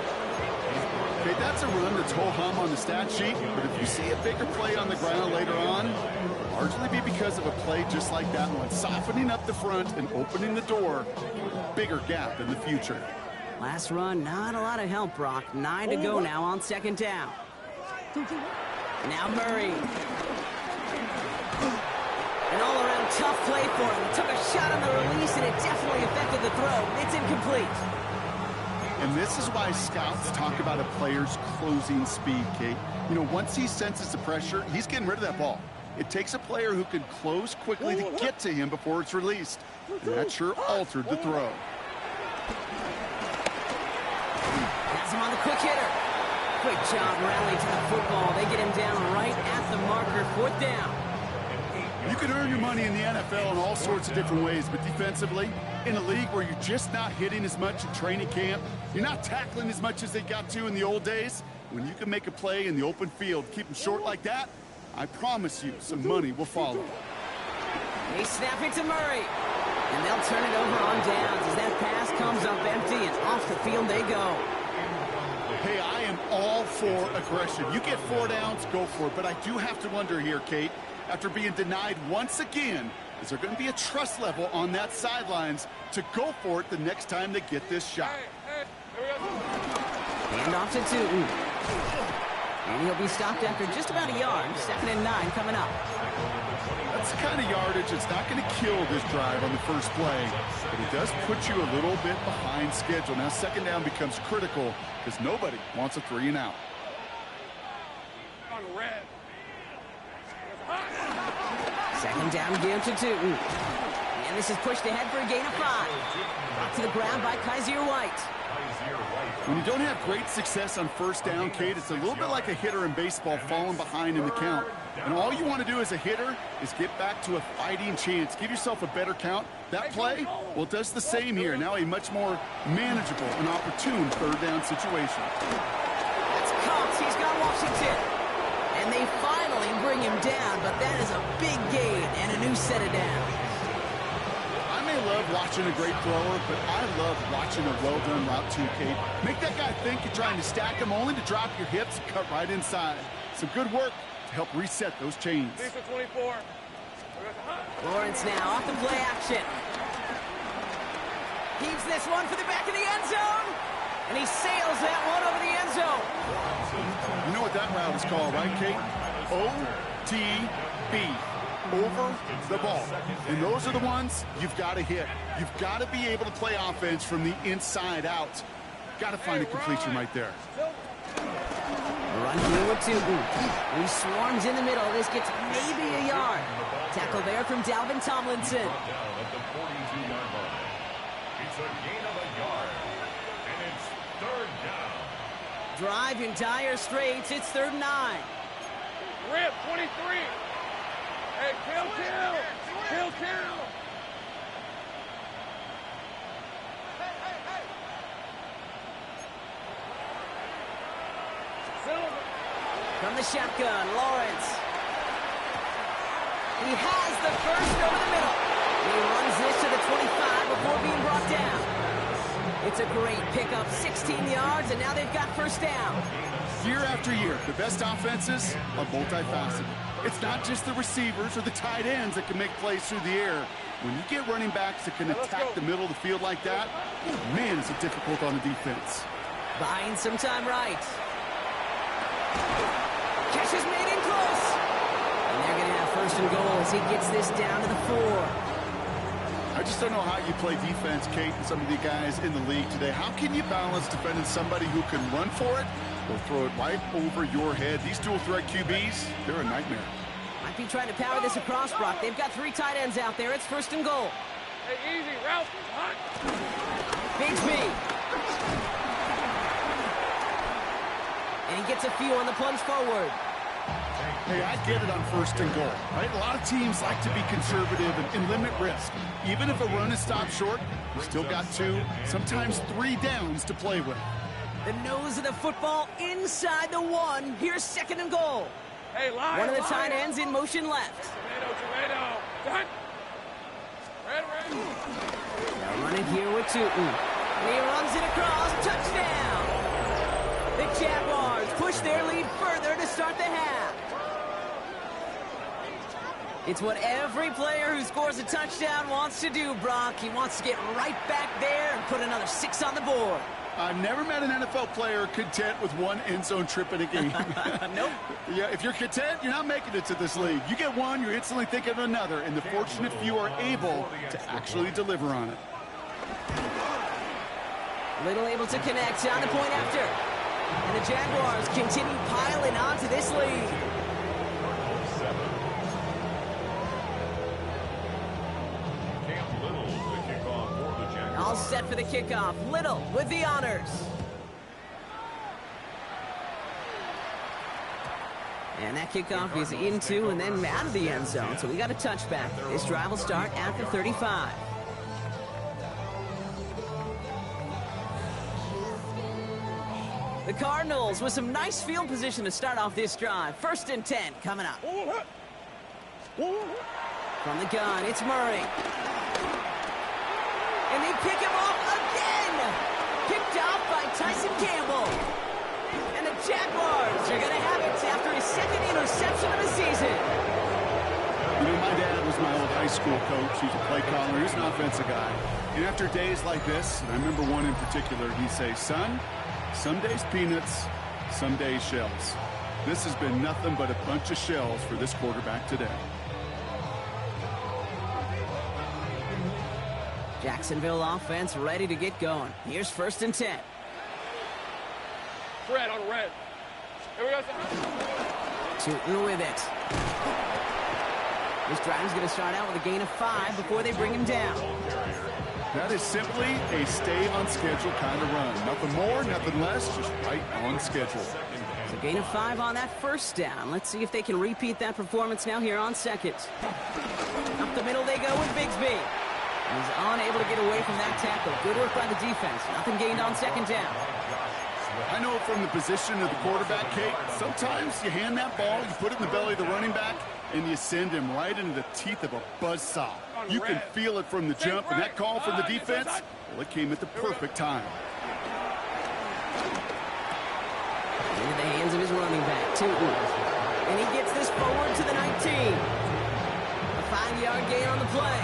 Okay, that's a run that's ho-hum on the stat sheet, but if you see a bigger play on the ground later on, it'll largely be because of a play just like that one, softening up the front and opening the door for a bigger gap in the future. Last run, not a lot of help, Brock. 9 to go now on 2nd down. Now Murray. An all-around tough play for him. He took a shot on the release, and it definitely affected the throw. It's incomplete. And this is why scouts talk about a player's closing speed, Kate. You know, once he senses the pressure, he's getting rid of that ball. It takes a player who can close quickly to get to him before it's released. And that sure altered the throw. Has him on the quick hitter. Quick job rallying to the football. They get him down right at the marker. 4th down. You can earn your money in the NFL in all sorts of different ways, but defensively, in a league where you're just not hitting as much in training camp, you're not tackling as much as they got to in the old days, when you can make a play in the open field, keep them short like that, I promise you some money will follow. They snap it to Murray, and they'll turn it over on downs as that pass comes up empty, and off the field they go. Hey, I am all for aggression. You get 4 downs, go for it, but I do have to wonder here, Kate, after being denied once again. Is there going to be a trust level on that sidelines to go for it the next time they get this shot? Hand off to Tootin. And he'll be stopped after just about a yard. 2nd and 9 coming up. That's the kind of yardage that's not going to kill this drive on the first play, but it does put you a little bit behind schedule. Now 2nd down becomes critical because nobody wants a 3 and out. On red. 2nd down again to Tootin. And this is pushed ahead for a gain of 5. Brought to the ground by Kaiser White. When you don't have great success on 1st down, Kate, it's a little bit like a hitter in baseball falling behind in the count. And all you want to do as a hitter is get back to a fighting chance. Give yourself a better count. That play, well, it does the same here. Now a much more manageable and opportune 3rd down situation. That's Cox. He's got Washington. And they finally bring him down, but that is a big gain and a new set of downs. I love watching a great thrower, but I love watching a well-done route too, Kate. Make that guy think you're trying to stack him, only to drop your hips and cut right inside. Some good work to help reset those chains. 24. Lawrence now off the play action. Keeps this one for the back of the end zone. And he sails that one over the end zone. You know what that route is called, right, Kate? OTB. Over the ball. And those are the ones you've got to hit. You've got to be able to play offense from the inside out. Got to find a completion right there. Run here with Tootin. He swarms in the middle. This gets maybe a yard. Tackle there from Dalvin Tomlinson. Down at the 42-yard line. It's a gain of a yard. And it's 3rd down. Drive in dire straits. It's 3rd and 9. Rip, 23. Hey, kill. From the shotgun, Lawrence. He has the first over the middle. He runs this to the 25 before being brought down. It's a great pickup, 16 yards, and now they've got 1st down. Year after year, the best offenses are multifaceted. It's not just the receivers or the tight ends that can make plays through the air. When you get running backs that can attack the middle of the field like that, man, is it difficult on the defense. Buying some time right. Catch is made in close. And they're going to have 1st and goal as he gets this down to the 4. I just don't know how you play defense, Kate, and some of the guys in the league today. How can you balance defending somebody who can run for it or throw it right over your head? These dual threat QBs, they're a nightmare. Might be trying to power this across, Brock. They've got 3 tight ends out there. It's 1st and goal. Hey, easy, route. Hot. Bigsby. And he gets a few on the plunge forward. Hey, I get it on 1st and goal, right? A lot of teams like to be conservative and limit risk. Even if a run is stopped short, you still got 2, sometimes 3 downs to play with. The nose of the football inside the 1. Here's 2nd and goal. Hey, line. One of the tight ends in motion left. Tomato. Done. Red. Now running here with Tootin. He runs it across. Touchdown. The Jaguars push their lead further to start the half. It's what every player who scores a touchdown wants to do, Brock. He wants to get right back there and put another 6 on the board. I've never met an NFL player content with 1 end zone trip in a game. Nope. Yeah, if you're content, you're not making it to this league. You get 1, you're instantly thinking of another, and the fortunate few are able to actually deliver on it. Little able to connect on the point after. And the Jaguars continue piling onto this lead. All set for the kickoff. Little with the honors. And that kickoff is into and then out of the end zone. So we got a touchback. This drive will start at the 35. The Cardinals with some nice field position to start off this drive. 1st and 10 coming up. From the gun, it's Murray. And they pick him off again. Picked off by Tyson Campbell. And the Jaguars are going to have it after his 2nd interception of the season. school coach. He's a play caller. He's an offensive guy. And after days like this, and I remember one in particular, he'd say, son, some days peanuts, some days shells. This has been nothing but a bunch of shells for this quarterback today. Jacksonville offense ready to get going. Here's 1st and 10. Red on red. Here we go. Tootin with it. This drive's going to start out with a gain of 5 before they bring him down. That is simply a stay on schedule kind of run. Nothing more, nothing less, just right on schedule. It's a gain of 5 on that 1st down. Let's see if they can repeat that performance now here on 2nd. Up the middle they go with Bigsby. He's unable to get away from that tackle. Good work by the defense. Nothing gained on 2nd down. I know from the position of the quarterback, Kate, sometimes you hand that ball, you put it in the belly of the running back, and you send him right into the teeth of a buzzsaw. You can feel it from the jump, and that call from the defense, well, it came at the perfect time. Into the hands of his running back, Tootin. And he gets this forward to the 19. A 5-yard gain on the play.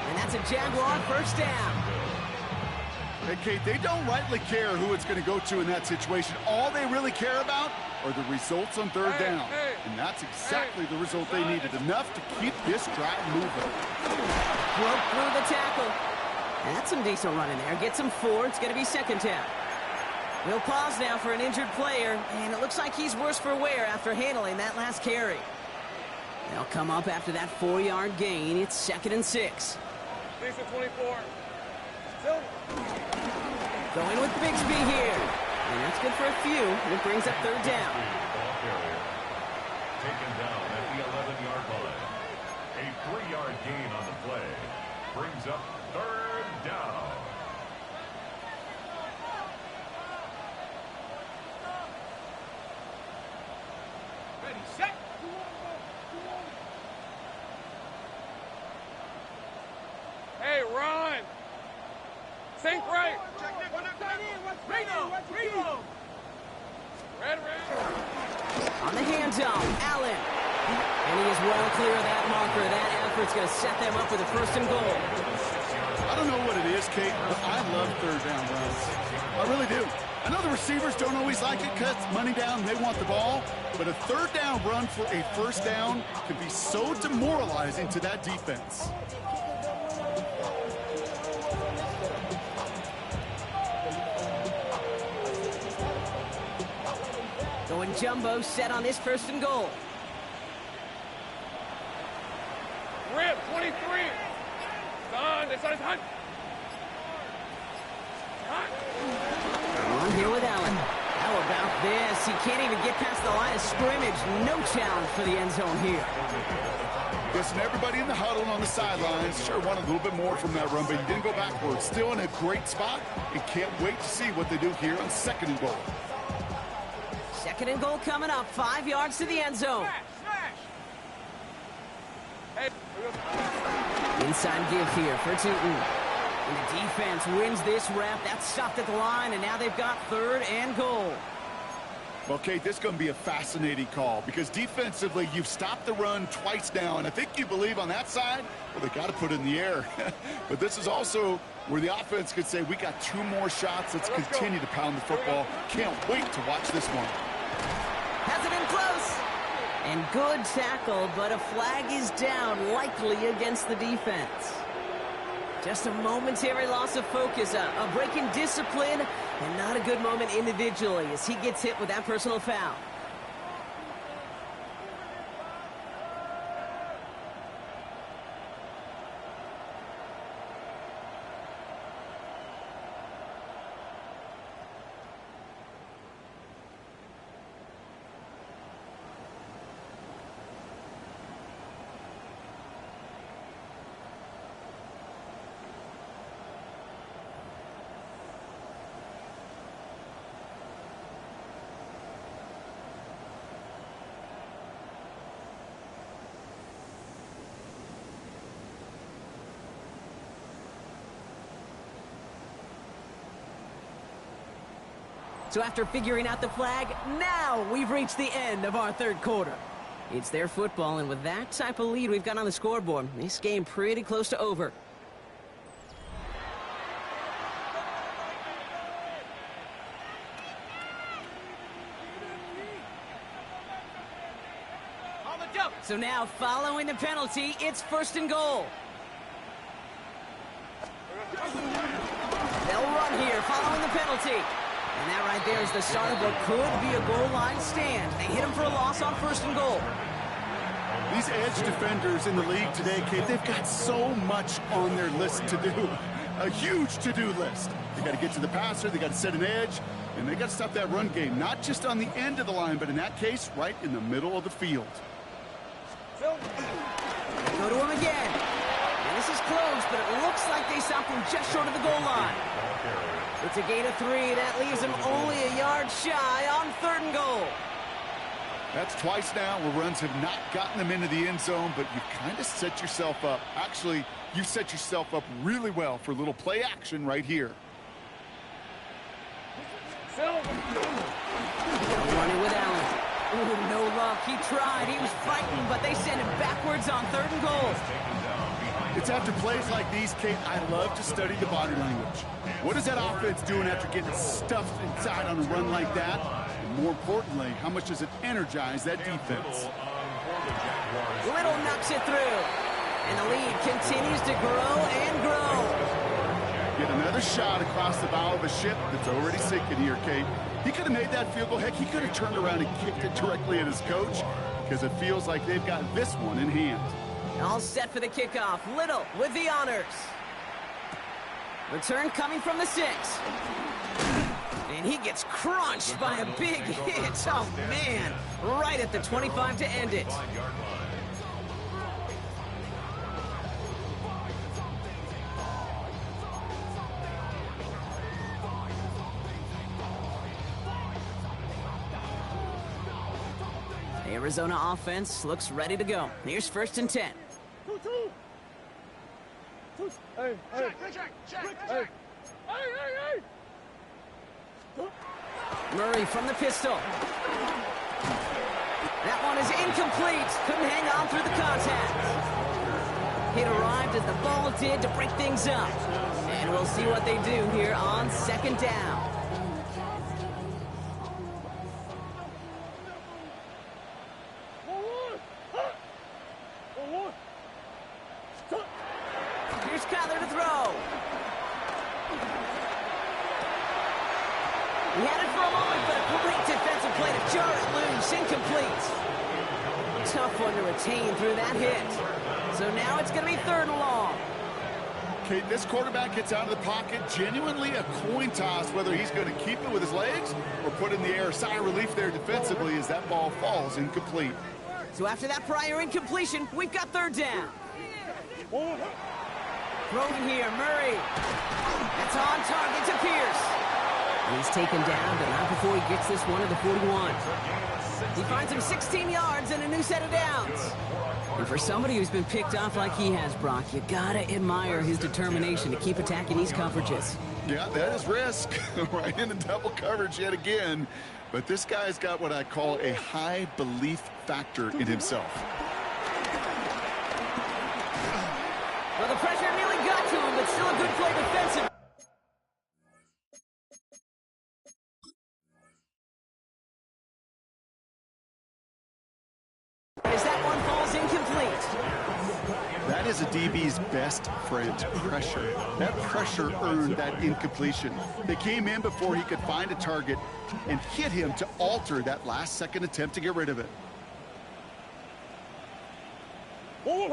And that's a Jaguar 1st down. Hey, Kate, they don't rightly care who it's going to go to in that situation. All they really care about are the results on 3rd down. And that's exactly the result they needed. Enough to keep this drive moving. Broke through the tackle. That's some decent running there. Gets him 4. It's going to be 2nd down. We'll pause now for an injured player. And it looks like he's worse for wear after handling that last carry. They'll come up after that 4-yard gain. It's 2nd and 6. Lisa 24. Going with Bigsby here. And that's good for a few. And it brings up 3rd down. Taken down at the 11-yard line. A 3-yard gain on the play. Brings up 3rd down. Ready, set. Hey, run. Think right. Reno. Red. On the handoff, Allen. And he is well clear of that marker. That effort's going to set them up with a 1st and goal. I don't know what it is, Kate, but I love 3rd down runs. I really do. I know the receivers don't always like it because money down, they want the ball. But a 3rd down run for a 1st down can be so demoralizing to that defense. Going jumbo set on this 1st and goal. Rip, 23. Son, it's on his hunt. On here with Allen. How about this? He can't even get past the line of scrimmage. No challenge for the end zone here. Listen, everybody in the huddle and on the sidelines sure wanted a little bit more from that run, but he didn't go backwards. Still in a great spot, and can't wait to see what they do here on 2nd and goal. 2nd and goal coming up. 5 yards to the end zone. Hey. Inside give here for Tootin. And the defense wins this rep. That's stopped at the line, and now they've got 3rd and goal. Well, Kate, this is going to be a fascinating call because defensively, you've stopped the run twice now, and I think you believe on that side, well, they got to put it in the air. But this is also where the offense could say, we got 2 more shots. Let's continue to pound the football. Can't wait to watch this one. Has it in close. And good tackle, but a flag is down, likely against the defense. Just a momentary loss of focus, a break in discipline, and not a good moment individually as he gets hit with that personal foul. So after figuring out the flag, now we've reached the end of our 3rd quarter. It's their football, and with that type of lead we've got on the scoreboard, this game pretty close to over. So now, following the penalty, it's 1st and goal. They'll run here following the penalty. And that right there is the start of what could be a goal line stand. They hit him for a loss on 1st and goal. These edge defenders in the league today, Kate, they've got so much on their list to do. A huge to-do list. They got to get to the passer, they got to set an edge, and they got to stop that run game. Not just on the end of the line, but in that case, right in the middle of the field. Go to him again. And this is close, but it looks like they stopped him just short of the goal line. It's a gain of 3. That leaves him only a yard shy on 3rd and goal. That's twice now where runs have not gotten them into the end zone, but you've kind of set yourself up. Actually, you set yourself up really well for a little play action right here. Running with Allen. Ooh, no luck. He tried. He was fighting, but they sent him backwards on 3rd and goal. It's after plays like these, Kate, I love to study the body language. What is that offense doing after getting stuffed inside on a run like that? And more importantly, how much does it energize that defense? Little knocks it through. And the lead continues to grow and grow. Get another shot across the bow of a ship that's already sinking here, Kate. He could have made that field goal. Heck, he could have turned around and kicked it directly at his coach because it feels like they've got this one in hand. All set for the kickoff. Little with the honors. Return coming from the 6. And he gets crunched by a big hit. Oh, man. Right at the 25 to end it. The Arizona offense looks ready to go. Here's 1st and 10. Murray from the pistol. That one is incomplete. Couldn't hang on through the contact. It arrived as the ball did to break things up. And we'll see what they do here on 2nd down. Here's Kyler to throw. He had it for a moment, but a great defensive play to jar it loose. Incomplete. Tough one to retain through that hit. So now it's going to be 3rd and long. Kate, this quarterback gets out of the pocket. Genuinely a coin toss whether he's going to keep it with his legs or put in the air. Sigh of relief there defensively as that ball falls incomplete. So after that prior incompletion, we've got 3rd down. Throwing here, Murray. That's on target to Pierce. He's taken down, but not before he gets this one at the 41. He finds him 16 yards and a new set of downs. And for somebody who's been picked off like he has, Brock, you gotta admire his determination to keep attacking these coverages. Yeah, that is risk. Right in the double coverage yet again. But this guy's got what I call a high belief factor in himself. Well, the pressure nearly got to him, but still a good play defensively. As that one falls incomplete. That is a DB's best friend, pressure. That pressure earned that incompletion. They came in before he could find a target and hit him to alter that last-second attempt to get rid of it. You're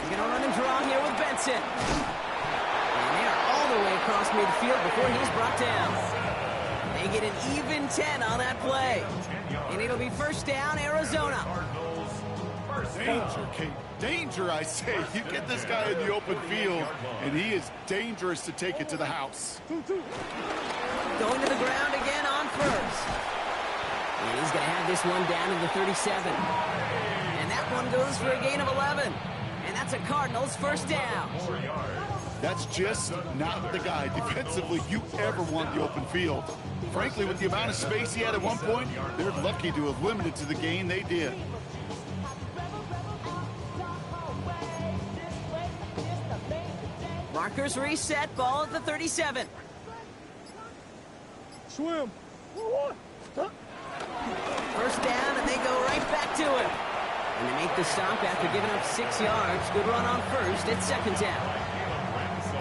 going to run and draw here with Benson. And they're all the way across midfield before he's brought down. They get an even 10 on that play. And it'll be 1st down, Arizona. Danger, Kate. Danger, I say. You get this guy in the open field, and he is dangerous to take it to the house. Going to the ground again on 1st. And he's going to have this one down to the 37. And that one goes for a gain of 11. And that's a Cardinals 1st down. That's just not the guy defensively you ever want the open field. Frankly, with the amount of space he had at one point, they're lucky to have limited to the gain they did. Markers reset, ball at the 37. Swim. First down, and they go right back to him. And they make the stop after giving up 6 yards. Good run on first. It's second down.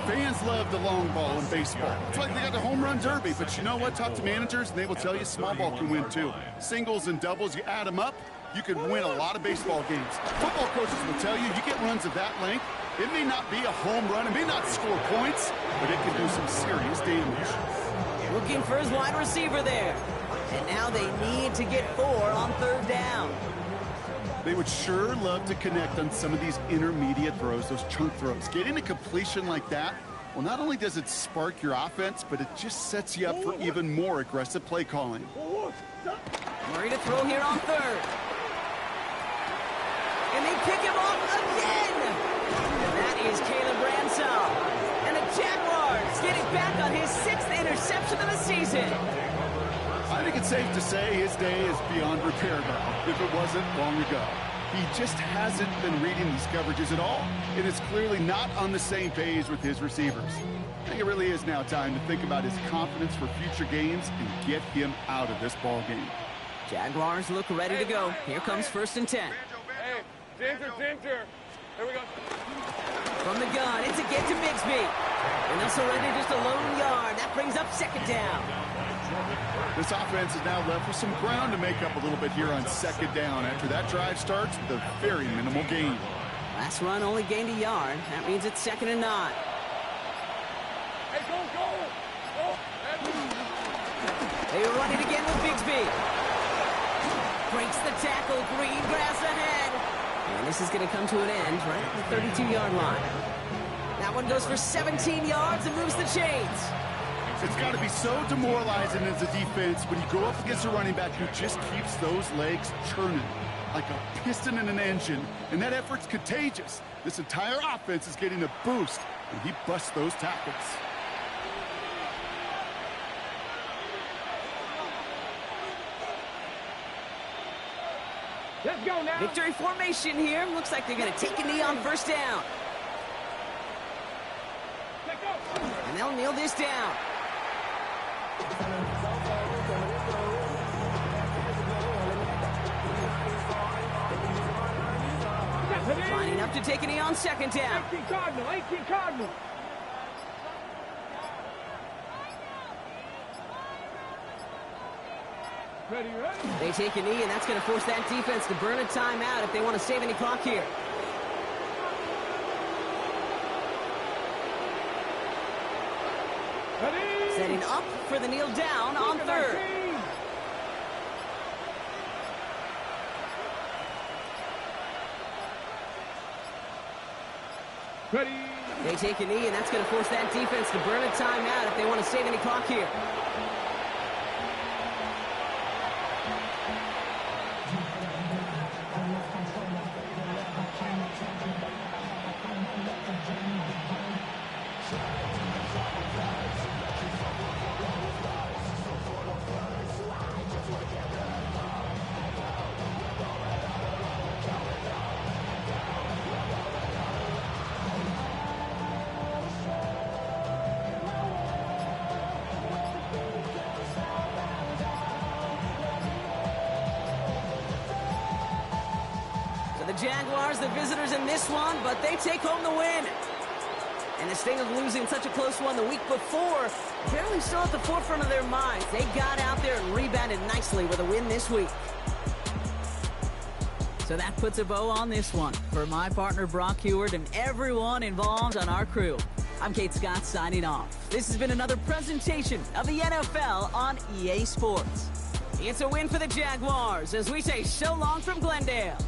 Fans love the long ball in baseball. It's like they got the home run derby. But you know what? Talk to managers, and they will tell you small ball can win too. Singles and doubles, you add them up, you can win a lot of baseball games. Football coaches will tell you get runs of that length. It may not be a home run, it may not score points, but it can do some serious damage. Looking for his wide receiver there. And now they need to get 4 on third down. They would sure love to connect on some of these intermediate throws, those chunk throws. Getting a completion like that, well, not only does it spark your offense, but it just sets you up for even more aggressive play calling. Murray to throw here on third. And they pick him off again. And that is Caleb Ransall. And the Jaguars getting back on his 6th interception of the season. I think it's safe to say his day is beyond repair now, if it wasn't long ago. He just hasn't been reading these coverages at all, and is clearly not on the same page with his receivers. I think it really is now time to think about his confidence for future games and get him out of this ball game. Jaguars look ready to go. Here comes 1st and 10. Hey, Ginger. Here we go. From the gun, it's a get to Bigsby. And they'll surrender just a lone yard. That brings up second down. This offense is now left with some ground to make up a little bit here on second down after that drive starts with a very minimal gain. Last run only gained a yard. That means it's 2nd and 9. Hey, go! They run it again with Bigsby. Breaks the tackle. Green grass ahead. And this is going to come to an end right at the 32-yard line. That one goes for 17 yards and moves the chains. It's got to be so demoralizing as a defense when you go up against a running back who just keeps those legs churning like a piston in an engine. And that effort's contagious. This entire offense is getting a boost, and he busts those tackles. Let's go now. Victory formation here. Looks like they're going to take a knee on first down. Let's go. And they'll kneel this down. Lining up to take a knee on second down. 18 Cardinal. Ready? They take a knee, and that's going to force that defense to burn a timeout if they want to save any clock here. Ready? Setting up for the kneel down on third. Ready? They take a knee, and that's going to force that defense to burn a timeout if they want to save any clock here. Jaguars, the visitors in this one, but they take home the win. And the sting of losing such a close one the week before, apparently still at the forefront of their minds. They got out there and rebounded nicely with a win this week. So that puts a bow on this one. For my partner Brock Heward and everyone involved on our crew, I'm Kate Scott signing off. This has been another presentation of the NFL on EA Sports. It's a win for the Jaguars as we say so long from Glendale.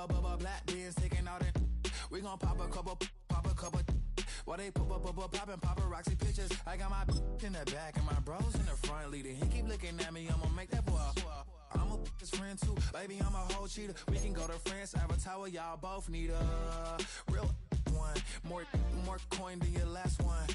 black beans taking all that. We gon' pop a couple. While they poppin' paparazzi pictures. I got my in the back and my bros in the front leading. He keep looking at me, I'ma make that boy. I'm a his friend too, baby, I'm a whole cheater. We can go to France, Avatar, y'all both need a real one. More coin than your last one.